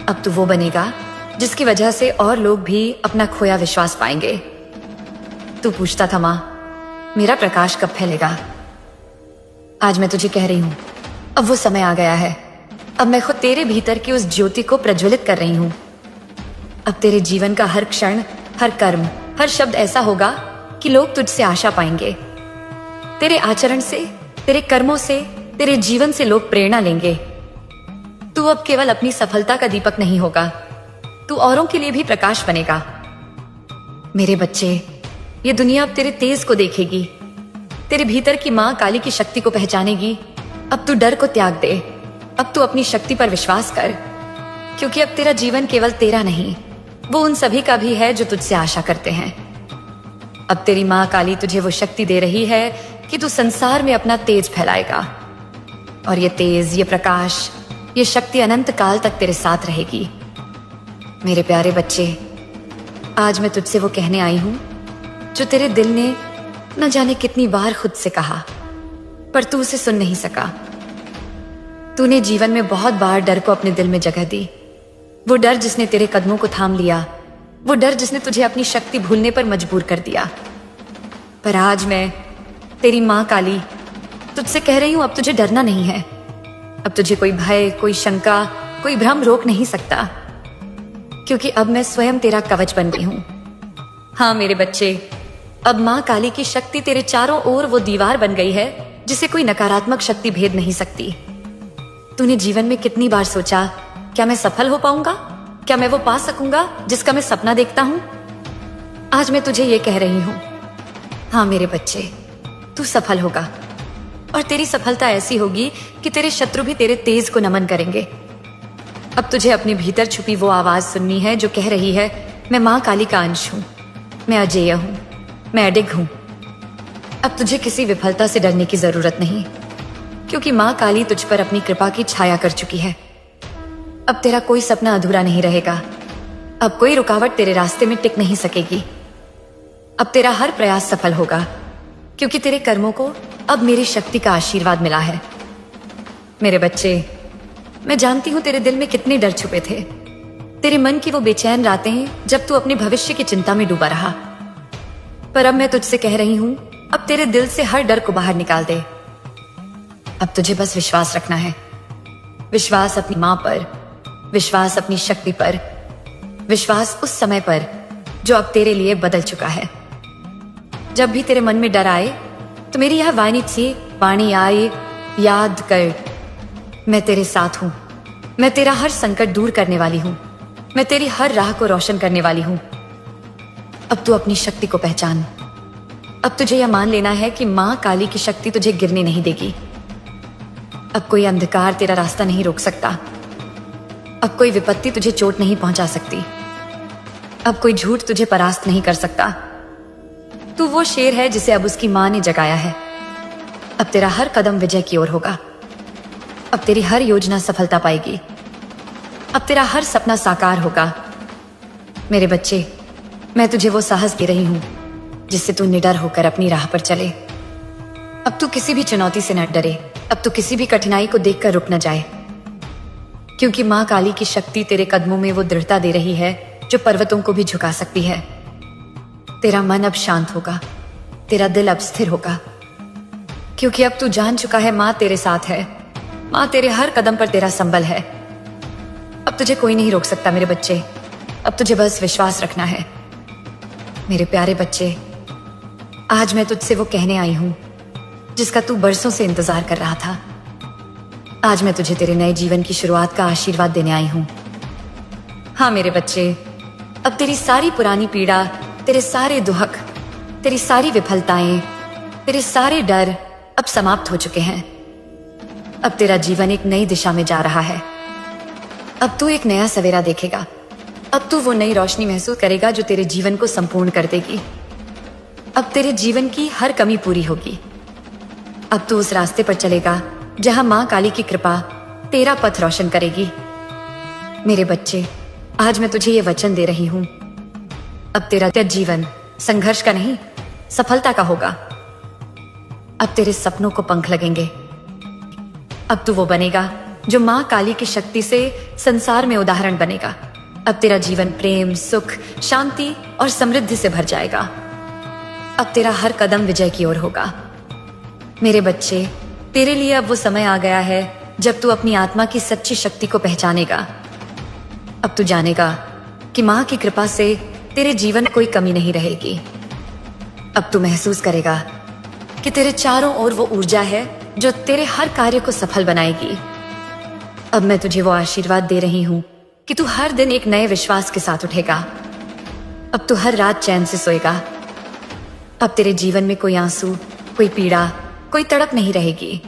अब तू वो बनेगा जिसकी वजह से और लोग भी अपना खोया विश्वास पाएंगे। तू पूछता था, मां मेरा प्रकाश कब फैलेगा? आज मैं तुझे कह रही हूं, अब वो समय आ गया है। अब मैं खुद तेरे भीतर की उस ज्योति को प्रज्वलित कर रही हूं। अब तेरे जीवन का हर क्षण, हर कर्म, हर शब्द ऐसा होगा कि लोग तुझसे आशा पाएंगे। तेरे आचरण से, तेरे कर्मों से, तेरे जीवन से लोग प्रेरणा लेंगे। तू अब केवल अपनी सफलता का दीपक नहीं होगा, तू औरों के लिए भी प्रकाश बनेगा। मेरे बच्चे, ये दुनिया अब तेरे तेज को देखेगी, तेरे भीतर की मां काली की शक्ति को पहचानेगी। अब तू डर को त्याग दे, अब तू अपनी शक्ति पर विश्वास कर, क्योंकि अब तेरा जीवन केवल तेरा नहीं, वो उन सभी का भी है जो तुझसे आशा करते हैं। अब तेरी मां काली तुझे वो शक्ति दे रही है कि तू संसार में अपना तेज फैलाएगा, और ये तेज, ये प्रकाश, ये शक्ति अनंत काल तक तेरे साथ रहेगी। मेरे प्यारे बच्चे, आज मैं तुझसे वो कहने आई हूं जो तेरे दिल ने न जाने कितनी बार खुद से कहा, पर तू उसे सुन नहीं सका। तूने जीवन में बहुत बार डर को अपने दिल में जगह दी, वो डर जिसने तेरे कदमों को थाम लिया, वो डर जिसने तुझे अपनी शक्ति भूलने पर मजबूर कर दिया। पर आज मैं, तेरी मां काली, तुझसे कह रही हूं, अब तुझे डरना नहीं है। अब तुझे कोई भय, कोई शंका, कोई भ्रम रोक नहीं सकता, क्योंकि अब मैं स्वयं तेरा कवच बन गई हूं। हाँ मेरे बच्चे, अब मां काली की शक्ति तेरे चारों ओर वो दीवार बन गई है जिसे कोई नकारात्मक शक्ति भेद नहीं सकती। तूने जीवन में कितनी बार सोचा, क्या मैं सफल हो पाऊंगा, क्या मैं वो पा सकूंगा जिसका मैं सपना देखता हूं? आज मैं तुझे ये कह रही हूं, हाँ मेरे बच्चे, तू सफल होगा, और तेरी सफलता ऐसी होगी कि तेरे शत्रु भी तेरे तेज को नमन करेंगे। अब तुझे अपने भीतर छुपी वो आवाज सुननी है जो कह रही है, मैं मां काली का अंश हूं, मैं अजेय हूं, मैं अडिग हूं। अब तुझे किसी विफलता से डरने की जरूरत नहीं, क्योंकि मां काली तुझ पर अपनी कृपा की छाया कर चुकी है। अब तेरा कोई सपना अधूरा नहीं रहेगा, अब कोई रुकावट तेरे रास्ते में टिक नहीं सकेगी। अब तेरा हर प्रयास सफल होगा, क्योंकि तेरे कर्मों को अब मेरी शक्ति का आशीर्वाद मिला है। मेरे बच्चे, मैं जानती हूं तेरे दिल में कितने डर छुपे थे, तेरे मन की वो बेचैन रातें जब तू अपने भविष्य की चिंता में डूबा रहा। पर अब मैं तुझसे कह रही हूं, अब तेरे दिल से हर डर को बाहर निकाल दे। अब तुझे बस विश्वास रखना है, विश्वास अपनी मां पर, विश्वास अपनी शक्ति पर, विश्वास उस समय पर जो अब तेरे लिए बदल चुका है। जब भी तेरे मन में डर आए तो मेरी यह वाणी आए, याद कर, मैं तेरे साथ हूं, मैं तेरा हर संकट दूर करने वाली हूं, मैं तेरी हर राह को रोशन करने वाली हूं। अब तू अपनी शक्ति को पहचान। अब तुझे यह मान लेना है कि मां काली की शक्ति तुझे गिरने नहीं देगी। अब कोई अंधकार तेरा रास्ता नहीं रोक सकता, अब कोई विपत्ति तुझे चोट नहीं पहुंचा सकती, अब कोई झूठ तुझे परास्त नहीं कर सकता। तू वो शेर है जिसे अब उसकी मां ने जगाया है। अब तेरा हर कदम विजय की ओर होगा, अब तेरी हर योजना सफलता पाएगी, अब तेरा हर सपना साकार होगा। मेरे बच्चे, मैं तुझे वो साहस दे रही हूं जिससे तू निडर होकर अपनी राह पर चले। अब तू किसी भी चुनौती से न डरे, अब तू किसी भी कठिनाई को देखकर रुक न जाए, क्योंकि मां काली की शक्ति तेरे कदमों में वो दृढ़ता दे रही है जो पर्वतों को भी झुका सकती है। तेरा मन अब शांत होगा, तेरा दिल अब स्थिर होगा, क्योंकि अब तू जान चुका है मां तेरे साथ है, मां तेरे हर कदम पर तेरा संबल है। अब तुझे कोई नहीं रोक सकता मेरे बच्चे, अब तुझे बस विश्वास रखना है। मेरे प्यारे बच्चे, आज मैं तुझसे वो कहने आई हूं जिसका तू बरसों से इंतजार कर रहा था। आज मैं तुझे तेरे नए जीवन की शुरुआत का आशीर्वाद देने आई हूं। हाँ मेरे बच्चे, अब तेरी सारी पुरानी पीड़ा, तेरे सारे दुख, तेरी सारी विफलताएं, तेरे सारे डर अब समाप्त हो चुके हैं। अब तेरा जीवन एक नई दिशा में जा रहा है। अब तू एक नया सवेरा देखेगा, अब तू वो नई रोशनी महसूस करेगा जो तेरे जीवन को संपूर्ण कर देगी। अब तेरे जीवन की हर कमी पूरी होगी। अब तू उस रास्ते पर चलेगा जहां मां काली की कृपा तेरा पथ रोशन करेगी। मेरे बच्चे, आज मैं तुझे ये वचन दे रही हूं, अब तेरा जीवन संघर्ष का नहीं, सफलता का होगा। अब तेरे सपनों को पंख लगेंगे। अब तू वो बनेगा जो मां काली की शक्ति से संसार में उदाहरण बनेगा। अब तेरा जीवन प्रेम, सुख, शांति और समृद्धि से भर जाएगा। अब तेरा हर कदम विजय की ओर होगा। मेरे बच्चे, तेरे लिए अब वो समय आ गया है जब तू अपनी आत्मा की सच्ची शक्ति को पहचानेगा। अब तू जानेगा कि मां की कृपा से तेरे जीवन में कोई कमी नहीं रहेगी। अब तू महसूस करेगा कि तेरे चारों ओर वो ऊर्जा है जो तेरे हर कार्य को सफल बनाएगी। अब मैं तुझे वो आशीर्वाद दे रही हूं कि तू हर दिन एक नए विश्वास के साथ उठेगा। अब तू हर रात चैन से सोएगा। अब तेरे जीवन में कोई आंसू, कोई पीड़ा, कोई तड़प नहीं रहेगी।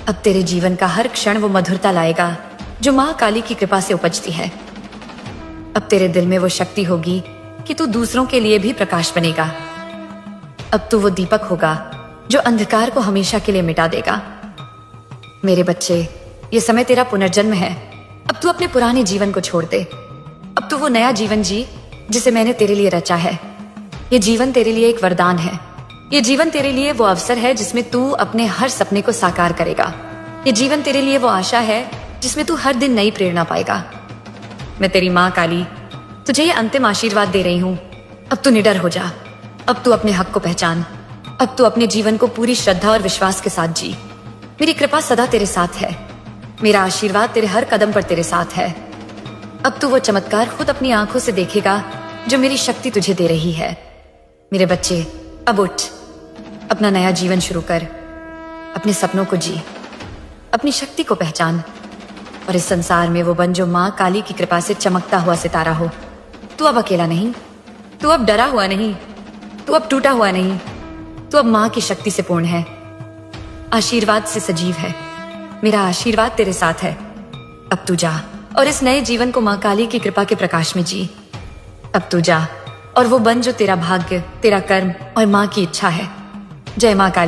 अब तेरे जीवन का हर क्षण वो मधुरता लाएगा जो मां काली की कृपा से उपजती है। अब तेरे दिल में वो शक्ति होगी कि तू दूसरों के लिए भी प्रकाश बनेगा। अब तू वो दीपक होगा जो अंधकार को हमेशा के लिए मिटा देगा। मेरे बच्चे, ये समय तेरा पुनर्जन्म है। अब तू अपने पुराने जीवन को छोड़ दे। अब तू वो नया जीवन जी जिसे मैंने तेरे लिए रचा है। ये जीवन तेरे लिए एक वरदान है। ये जीवन तेरे लिए वो अवसर है जिसमें तू अपने हर सपने को साकार करेगा। ये जीवन तेरे लिए वो आशा है जिसमें तू हर दिन नई प्रेरणा पाएगा। मैं तेरी माँ काली तुझे ये अंतिम आशीर्वाद दे रही हूँ। अब तू निडर हो जा। अब तू अपने हक को पहचान। अब तू अपने जीवन को पूरी श्रद्धा और विश्वास के साथ जी। मेरी कृपा सदा तेरे साथ है। मेरा आशीर्वाद तेरे हर कदम पर तेरे साथ है। अब तू वो चमत्कार खुद अपनी आंखों से देखेगा जो मेरी शक्ति तुझे दे रही है। मेरे बच्चे, अब उठ, अपना नया जीवन शुरू कर। अपने सपनों को जी, अपनी शक्ति को पहचान और इस संसार में वो बन जो माँ काली की कृपा से चमकता हुआ सितारा हो। तू अब अकेला नहीं, तू अब डरा हुआ नहीं, तू अब टूटा हुआ नहीं, तू अब माँ की शक्ति से पूर्ण है, आशीर्वाद से सजीव है। मेरा आशीर्वाद तेरे साथ है। अब तू जा और इस नए जीवन को माँ काली की कृपा के प्रकाश में जी। अब तू जा और वो बन जो तेरा भाग्य, तेरा कर्म और माँ की इच्छा है। जय माँ काली।